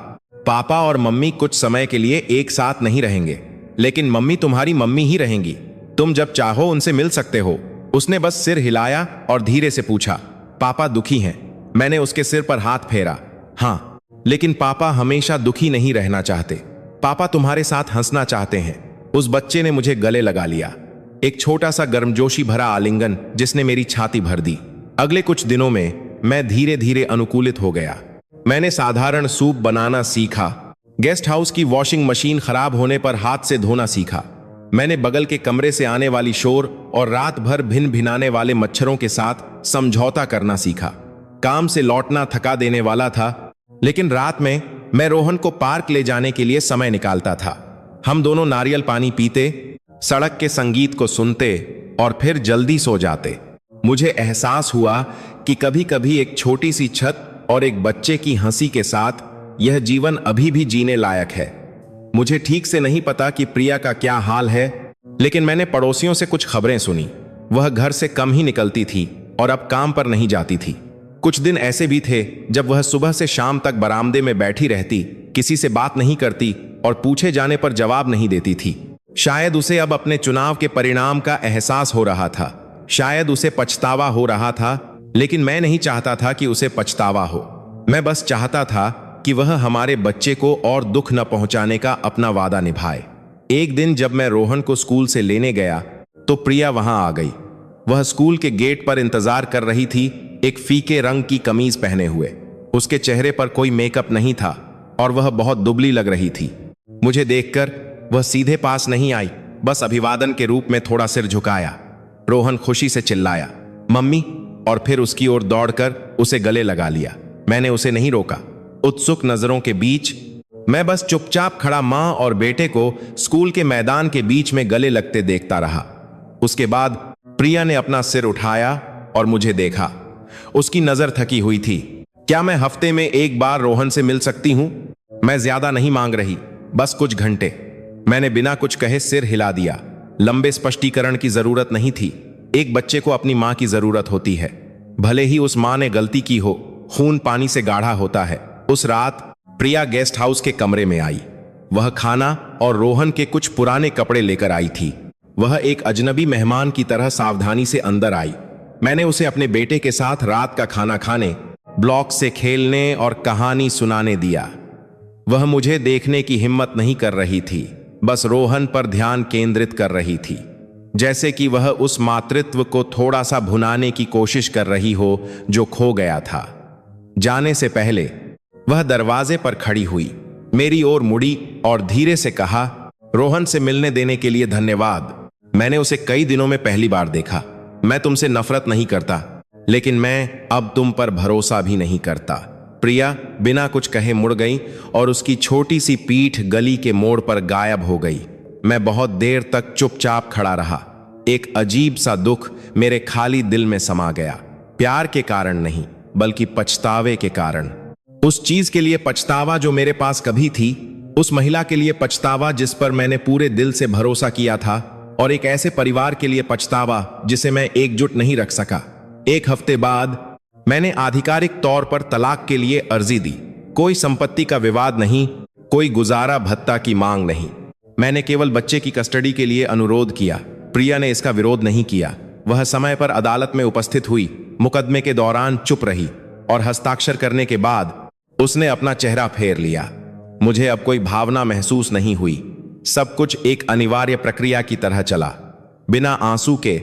पापा और मम्मी कुछ समय के लिए एक साथ नहीं रहेंगे, लेकिन मम्मी तुम्हारी मम्मी ही रहेंगी, तुम जब चाहो उनसे मिल सकते हो, उसने बस सिर हिलाया और धीरे से पूछा, पापा दुखी हैं? मैंने उसके सिर पर हाथ फेरा। हाँ, लेकिन पापा हमेशा दुखी नहीं रहना चाहते। पापा तुम्हारे साथ हंसना चाहते हैं। उस बच्चे ने मुझे गले लगा लिया, एक छोटा सा गर्मजोशी भरा आलिंगन जिसने मेरी छाती भर दी। अगले कुछ दिनों में मैं धीरे धीरे अनुकूलित हो गया। मैंने साधारण सूप बनाना सीखा, गेस्ट हाउस की वॉशिंग मशीन खराब होने पर हाथ से धोना सीखा। मैंने बगल के कमरे से आने वाली शोर और रात भर भिन भिनाने वाले मच्छरों के साथ समझौता करना सीखा। काम से लौटना थका देने वाला था, लेकिन रात में मैं रोहन को पार्क ले जाने के लिए समय निकालता था। हम दोनों नारियल पानी पीते, सड़क के संगीत को सुनते और फिर जल्दी सो जाते। मुझे एहसास हुआ कि कभी कभी एक छोटी सी छत और एक बच्चे की हंसी के साथ यह जीवन अभी भी जीने लायक है। मुझे ठीक से नहीं पता कि प्रिया का क्या हाल है, लेकिन मैंने पड़ोसियों से कुछ खबरें सुनी। वह घर से कम ही निकलती थी और अब काम पर नहीं जाती थी। कुछ दिन ऐसे भी थे जब वह सुबह से शाम तक बरामदे में बैठी रहती, किसी से बात नहीं करती और पूछे जाने पर जवाब नहीं देती थी। शायद उसे अब अपने चुनाव के परिणाम का एहसास हो रहा था, शायद उसे पछतावा हो रहा था, लेकिन मैं नहीं चाहता था कि उसे पछतावा हो। मैं बस चाहता था कि वह हमारे बच्चे को और दुख न पहुंचाने का अपना वादा निभाए। एक दिन जब मैं रोहन को स्कूल से लेने गया तो प्रिया वहां आ गई। वह स्कूल के गेट पर इंतजार कर रही थी, एक फीके रंग की कमीज पहने हुए। उसके चेहरे पर कोई मेकअप नहीं था और वह बहुत दुबली लग रही थी। मुझे देखकर वह सीधे पास नहीं आई, बस अभिवादन के रूप में थोड़ा सिर झुकाया। रोहन खुशी से चिल्लाया, मम्मी, और फिर उसकी ओर दौड़कर उसे गले लगा लिया। मैंने उसे नहीं रोका। उत्सुक नजरों के बीच मैं बस चुपचाप खड़ा मां और बेटे को स्कूल के मैदान के बीच में गले लगते देखता रहा। उसके बाद प्रिया ने अपना सिर उठाया और मुझे देखा। उसकी नजर थकी हुई थी। क्या मैं हफ्ते में एक बार रोहन से मिल सकती हूं? मैं ज्यादा नहीं मांग रही, बस कुछ घंटे। मैंने बिना कुछ कहे सिर हिला दिया। लंबे स्पष्टीकरण की जरूरत नहीं थी। एक बच्चे को अपनी मां की जरूरत होती है, भले ही उस मां ने गलती की हो। खून पानी से गाढ़ा होता है। उस रात प्रिया गेस्ट हाउस के कमरे में आई। वह खाना और रोहन के कुछ पुराने कपड़े लेकर आई थी। वह एक अजनबी मेहमान की तरह सावधानी से अंदर आई। मैंने उसे अपने बेटे के साथ रात का खाना खाने ब्लॉक से खेलने और कहानी सुनाने दिया। वह मुझे देखने की हिम्मत नहीं कर रही थी, बस रोहन पर ध्यान केंद्रित कर रही थी, जैसे कि वह उस मातृत्व को थोड़ा सा भुनाने की कोशिश कर रही हो जो खो गया था। जाने से पहले वह दरवाजे पर खड़ी हुई, मेरी ओर मुड़ी और धीरे से कहा, रोहन से मिलने देने के लिए धन्यवाद। मैंने उसे कई दिनों में पहली बार देखा। मैं तुमसे नफरत नहीं करता, लेकिन मैं अब तुम पर भरोसा भी नहीं करता। प्रिया बिना कुछ कहे मुड़ गई और उसकी छोटी सी पीठ गली के मोड़ पर गायब हो गई। मैं बहुत देर तक चुपचाप खड़ा रहा। एक अजीब सा दुख मेरे खाली दिल में समा गया। प्यार के कारण नहीं, बल्कि पछतावे के कारण। उस चीज के लिए पछतावा जो मेरे पास कभी थी, उस महिला के लिए पछतावा जिस पर मैंने पूरे दिल से भरोसा किया था, और एक ऐसे परिवार के लिए पछतावा जिसे मैं एकजुट नहीं रख सका। एक हफ्ते बाद मैंने आधिकारिक तौर पर तलाक के लिए अर्जी दी। कोई संपत्ति का विवाद नहीं, कोई गुजारा भत्ता की मांग नहीं। मैंने केवल बच्चे की कस्टडी के लिए अनुरोध किया। प्रिया ने इसका विरोध नहीं किया। वह समय पर अदालत में उपस्थित हुई, मुकदमे के दौरान चुप रही और हस्ताक्षर करने के बाद उसने अपना चेहरा फेर लिया। मुझे अब कोई भावना महसूस नहीं हुई। सब कुछ एक अनिवार्य प्रक्रिया की तरह चला, बिना आंसू के,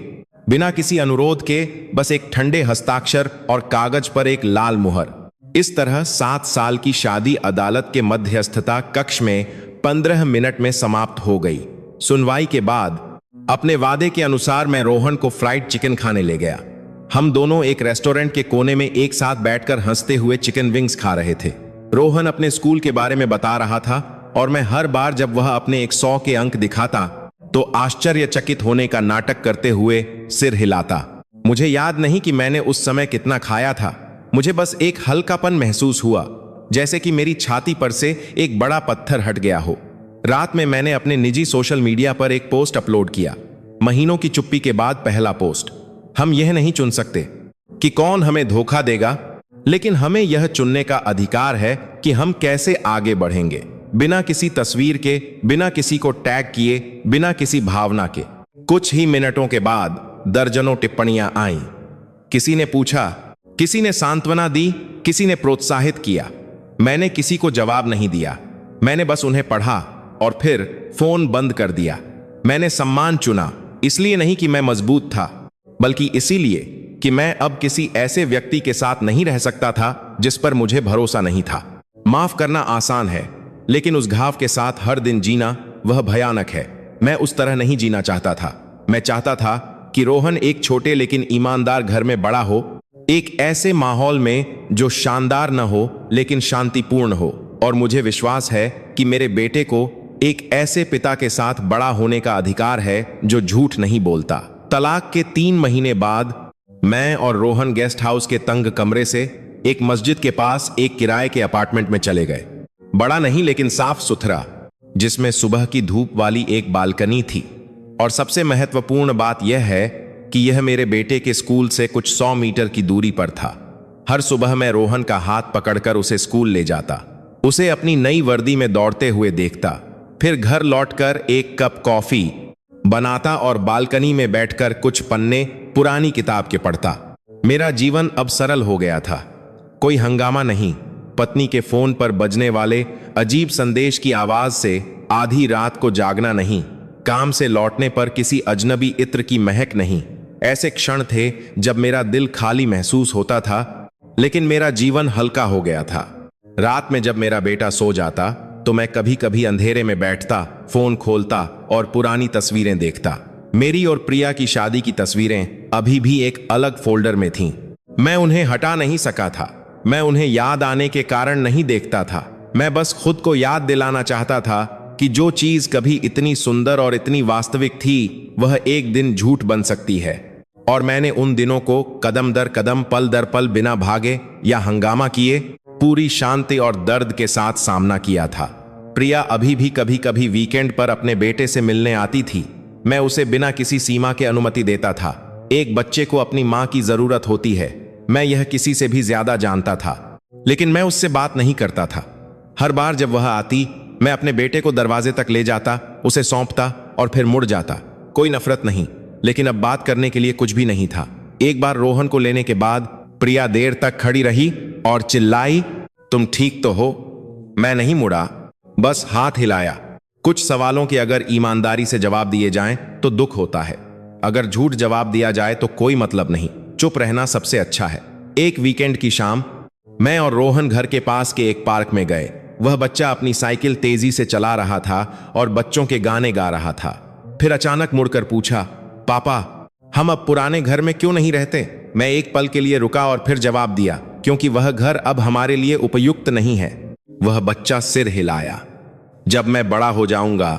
बिना किसी अनुरोध के, बस एक ठंडे हस्ताक्षर और कागज पर एक लाल मुहर। इस तरह 7 साल की शादी अदालत के मध्यस्थता कक्ष में 15 मिनट में समाप्त हो गई। सुनवाई के बाद अपने वादे के अनुसार मैं रोहन को फ्राइड चिकन खाने ले गया। हम दोनों एक रेस्टोरेंट के कोने में एक साथ बैठकर हंसते हुए चिकन विंग्स खा रहे थे। रोहन अपने स्कूल के बारे में बता रहा था और मैं हर बार जब वह अपने 100 के अंक दिखाता तो आश्चर्यचकित होने का नाटक करते हुए सिर हिलाता। मुझे याद नहीं कि मैंने उस समय कितना खाया था। मुझे बस एक हल्कापन महसूस हुआ, जैसे कि मेरी छाती पर से एक बड़ा पत्थर हट गया हो। रात में मैंने अपने निजी सोशल मीडिया पर एक पोस्ट अपलोड किया। महीनों की चुप्पी के बाद पहला पोस्ट। हम यह नहीं चुन सकते कि कौन हमें धोखा देगा, लेकिन हमें यह चुनने का अधिकार है कि हम कैसे आगे बढ़ेंगे, बिना किसी तस्वीर के, बिना किसी को टैग किए, बिना किसी भावना के। कुछ ही मिनटों के बाद दर्जनों टिप्पणियां आईं। किसी ने पूछा, किसी ने सांत्वना दी, किसी ने प्रोत्साहित किया। मैंने किसी को जवाब नहीं दिया। मैंने बस उन्हें पढ़ा और फिर फोन बंद कर दिया। मैंने सम्मान चुना, इसलिए नहीं कि मैं मजबूत था, बल्कि इसीलिए कि मैं अब किसी ऐसे व्यक्ति के साथ नहीं रह सकता था जिस पर मुझे भरोसा नहीं था। माफ करना आसान है, लेकिन उस घाव के साथ हर दिन जीना, वह भयानक है। मैं उस तरह नहीं जीना चाहता था। मैं चाहता था कि रोहन एक छोटे लेकिन ईमानदार घर में बड़ा हो, एक ऐसे माहौल में जो शानदार न हो लेकिन शांतिपूर्ण हो। और मुझे विश्वास है कि मेरे बेटे को एक ऐसे पिता के साथ बड़ा होने का अधिकार है जो झूठ नहीं बोलता। तलाक के 3 महीने बाद मैं और रोहन गेस्ट हाउस के तंग कमरे से एक मस्जिद के पास एक किराए के अपार्टमेंट में चले गए। बड़ा नहीं लेकिन साफ सुथरा, जिसमें सुबह की धूप वाली एक बालकनी थी। और सबसे महत्वपूर्ण बात यह है कि यह मेरे बेटे के स्कूल से कुछ 100 मीटर की दूरी पर था। हर सुबह मैं रोहन का हाथ पकड़कर उसे स्कूल ले जाता, उसे अपनी नई वर्दी में दौड़ते हुए देखता, फिर घर लौटकर एक कप कॉफी बनाता और बालकनी में बैठकर कुछ पन्ने पुरानी किताब के पढ़ता। मेरा जीवन अब सरल हो गया था। कोई हंगामा नहीं, पत्नी के फोन पर बजने वाले अजीब संदेश की आवाज से आधी रात को जागना नहीं, काम से लौटने पर किसी अजनबी इत्र की महक नहीं। ऐसे क्षण थे जब मेरा दिल खाली महसूस होता था, लेकिन मेरा जीवन हल्का हो गया था। रात में जब मेरा बेटा सो जाता तो मैं कभी कभी अंधेरे में बैठता, फोन खोलता और पुरानी तस्वीरें देखता। मेरी और प्रिया की शादी की तस्वीरें अभी भी एक अलग फोल्डर में थीं। मैं उन्हें हटा नहीं सका था। मैं उन्हें याद आने के कारण नहीं देखता था। मैं बस खुद को याद दिलाना चाहता था कि जो चीज कभी इतनी सुंदर और इतनी वास्तविक थी, वह एक दिन झूठ बन सकती है। और मैंने उन दिनों को कदम दर कदम, पल दर पल, बिना भागे या हंगामा किए, पूरी शांति और दर्द के साथ सामना किया था। प्रिया अभी भी कभी कभी वीकेंड पर अपने बेटे से मिलने आती थी। मैं उसे बिना किसी सीमा के अनुमति देता था। एक बच्चे को अपनी मां की जरूरत होती है, मैं यह किसी से भी ज्यादा जानता था, लेकिन मैं उससे बात नहीं करता था। हर बार जब वह आती, मैं अपने बेटे को दरवाजे तक ले जाता, उसे सौंपता और फिर मुड़ जाता। कोई नफरत नहीं, लेकिन अब बात करने के लिए कुछ भी नहीं था। एक बार रोहन को लेने के बाद प्रिया देर तक खड़ी रही और चिल्लाई, तुम ठीक तो हो? मैं नहीं मुड़ा, बस हाथ हिलाया। कुछ सवालों के अगर ईमानदारी से जवाब दिए जाएं तो दुख होता है, अगर झूठ जवाब दिया जाए तो कोई मतलब नहीं। चुप रहना सबसे अच्छा है। एक वीकेंड की शाम मैं और रोहन घर के पास के एक पार्क में गए। वह बच्चा अपनी साइकिल तेजी से चला रहा था और बच्चों के गाने गा रहा था। फिर अचानक मुड़कर पूछा, पापा, हम अब पुराने घर में क्यों नहीं रहते? मैं एक पल के लिए रुका और फिर जवाब दिया, क्योंकि वह घर अब हमारे लिए उपयुक्त नहीं है। वह बच्चा सिर हिलाया। जब मैं बड़ा हो जाऊंगा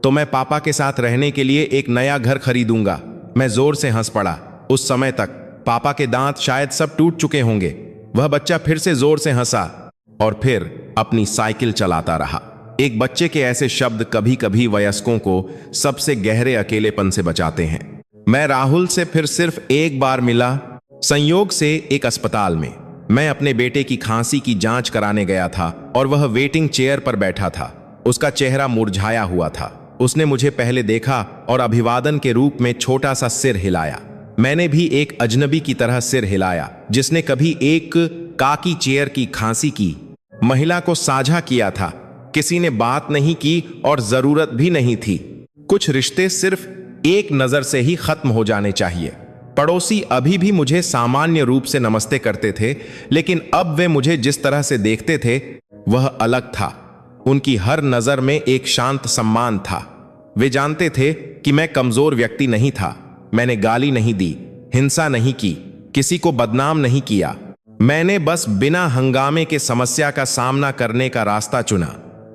तो मैं पापा के साथ रहने के लिए एक नया घर खरीदूंगा। मैं जोर से हंस पड़ा। उस समय तक पापा के दांत शायद सब टूट चुके होंगे। वह बच्चा फिर से जोर से हंसा और फिर अपनी साइकिल चलाता रहा। एक बच्चे के ऐसे शब्द कभी कभी वयस्कों को सबसे गहरे अकेलेपन से बचाते हैं। मैं राहुल से फिर सिर्फ एक बार मिला, संयोग से एक अस्पताल में। मैं अपने बेटे की खांसी की जांच कराने गया था और वह वेटिंग चेयर पर बैठा था। उसका चेहरा मुरझाया हुआ था। उसने मुझे पहले देखा और अभिवादन के रूप में छोटा सा सिर हिलाया। मैंने भी एक अजनबी की तरह सिर हिलाया जिसने कभी एक काकी चेयर की खांसी की महिला को साझा किया था। किसी ने बात नहीं की और जरूरत भी नहीं थी। कुछ रिश्ते सिर्फ एक नजर से ही खत्म हो जाने चाहिए। पड़ोसी अभी भी मुझे सामान्य रूप से नमस्ते करते थे, लेकिन अब वे मुझे जिस तरह से देखते थे वह अलग था। उनकी हर नजर में एक शांत सम्मान था। वे जानते थे कि मैं कमजोर व्यक्ति नहीं था। मैंने गाली नहीं दी, हिंसा नहीं की, किसी को बदनाम नहीं किया। मैंने बस बिना हंगामे के समस्या का सामना करने का रास्ता चुना।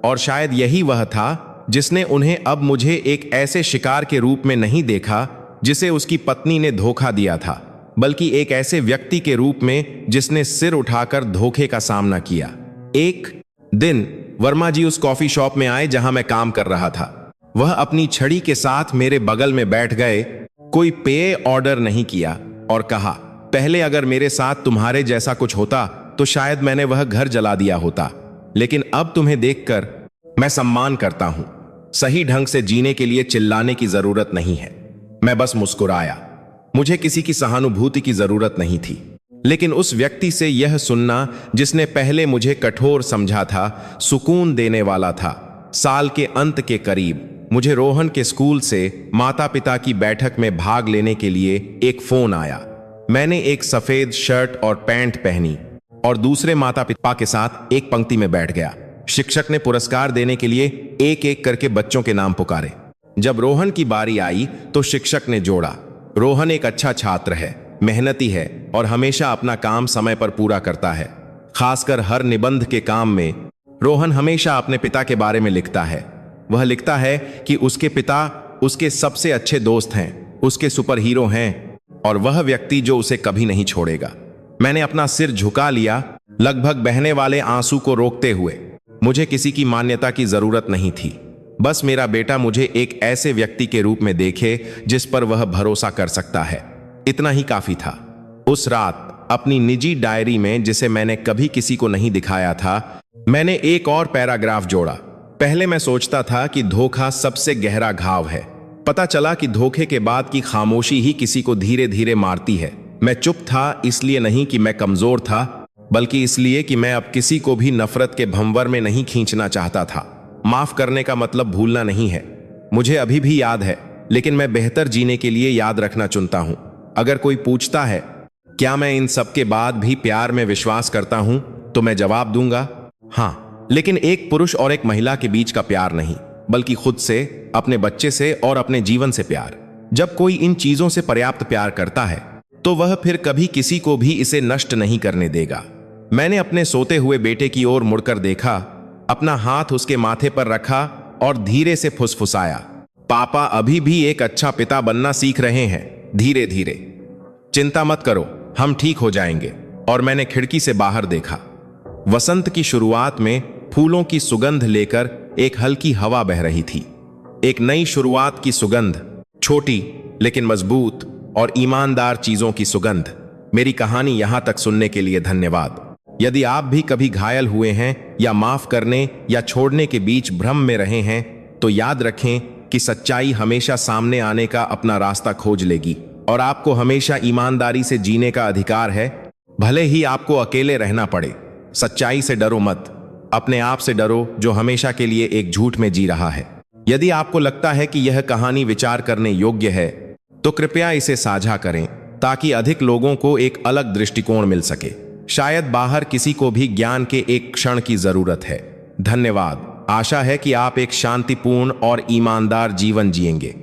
और शायद यही वह था जिसने उन्हें अब मुझे एक ऐसे शिकार के रूप में नहीं देखा जिसे उसकी पत्नी ने धोखा दिया था, बल्कि एक ऐसे व्यक्ति के रूप में जिसने सिर उठाकर धोखे का सामना किया। एक दिन वर्मा जी उस कॉफी शॉप में आए जहां मैं काम कर रहा था। वह अपनी छड़ी के साथ मेरे बगल में बैठ गए, कोई पेय ऑर्डर नहीं किया और कहा, पहले अगर मेरे साथ तुम्हारे जैसा कुछ होता तो शायद मैंने वह घर जला दिया होता, लेकिन अब तुम्हें देखकर मैं सम्मान करता हूं। सही ढंग से जीने के लिए चिल्लाने की जरूरत नहीं है। मैं बस मुस्कुराया। मुझे किसी की सहानुभूति की जरूरत नहीं थी, लेकिन उस व्यक्ति से यह सुनना जिसने पहले मुझे कठोर समझा था, सुकून देने वाला था। साल के अंत के करीब मुझे रोहन के स्कूल से माता पिता की बैठक में भाग लेने के लिए एक फोन आया। मैंने एक सफेद शर्ट और पैंट पहनी और दूसरे माता पिता के साथ एक पंक्ति में बैठ गया। शिक्षक ने पुरस्कार देने के लिए एक एक करके बच्चों के नाम पुकारे। जब रोहन की बारी आई तो शिक्षक ने जोड़ा, रोहन एक अच्छा छात्र है, मेहनती है और हमेशा अपना काम समय पर पूरा करता है। खासकर हर निबंध के काम में रोहन हमेशा अपने पिता के बारे में लिखता है। वह लिखता है कि उसके पिता उसके सबसे अच्छे दोस्त हैं, उसके सुपर हीरो हैं और वह व्यक्ति जो उसे कभी नहीं छोड़ेगा। मैंने अपना सिर झुका लिया, लगभग बहने वाले आंसू को रोकते हुए। मुझे किसी की मान्यता की जरूरत नहीं थी, बस मेरा बेटा मुझे एक ऐसे व्यक्ति के रूप में देखे जिस पर वह भरोसा कर सकता है। इतना ही काफी था। उस रात अपनी निजी डायरी में, जिसे मैंने कभी किसी को नहीं दिखाया था, मैंने एक और पैराग्राफ जोड़ा। पहले मैं सोचता था कि धोखा सबसे गहरा घाव है। पता चला कि धोखे के बाद की खामोशी ही किसी को धीरे धीरे मारती है। मैं चुप था इसलिए नहीं कि मैं कमजोर था, बल्कि इसलिए कि मैं अब किसी को भी नफरत के भंवर में नहीं खींचना चाहता था। माफ करने का मतलब भूलना नहीं है। मुझे अभी भी याद है, लेकिन मैं बेहतर जीने के लिए याद रखना चुनता हूं। अगर कोई पूछता है क्या मैं इन सब के बाद भी प्यार में विश्वास करता हूं, तो मैं जवाब दूंगा हाँ, लेकिन एक पुरुष और एक महिला के बीच का प्यार नहीं, बल्कि खुद से, अपने बच्चे से और अपने जीवन से प्यार। जब कोई इन चीजों से पर्याप्त प्यार करता है तो वह फिर कभी किसी को भी इसे नष्ट नहीं करने देगा। मैंने अपने सोते हुए बेटे की ओर मुड़कर देखा, अपना हाथ उसके माथे पर रखा और धीरे से फुसफुसाया, पापा अभी भी एक अच्छा पिता बनना सीख रहे हैं, धीरे धीरे। चिंता मत करो, हम ठीक हो जाएंगे। और मैंने खिड़की से बाहर देखा। वसंत की शुरुआत में फूलों की सुगंध लेकर एक हल्की हवा बह रही थी। एक नई शुरुआत की सुगंध, छोटी लेकिन मजबूत और ईमानदार चीजों की सुगंध। मेरी कहानी यहां तक सुनने के लिए धन्यवाद। यदि आप भी कभी घायल हुए हैं या माफ करने या छोड़ने के बीच भ्रम में रहे हैं, तो याद रखें कि सच्चाई हमेशा सामने आने का अपना रास्ता खोज लेगी और आपको हमेशा ईमानदारी से जीने का अधिकार है। भले ही आपको अकेले रहना पड़े, सच्चाई से डरो मत। अपने आप से डरो जो हमेशा के लिए एक झूठ में जी रहा है। यदि आपको लगता है कि यह कहानी विचार करने योग्य है तो कृपया इसे साझा करें ताकि अधिक लोगों को एक अलग दृष्टिकोण मिल सके। शायद बाहर किसी को भी ज्ञान के एक क्षण की जरूरत है। धन्यवाद। आशा है कि आप एक शांतिपूर्ण और ईमानदार जीवन जिएंगे।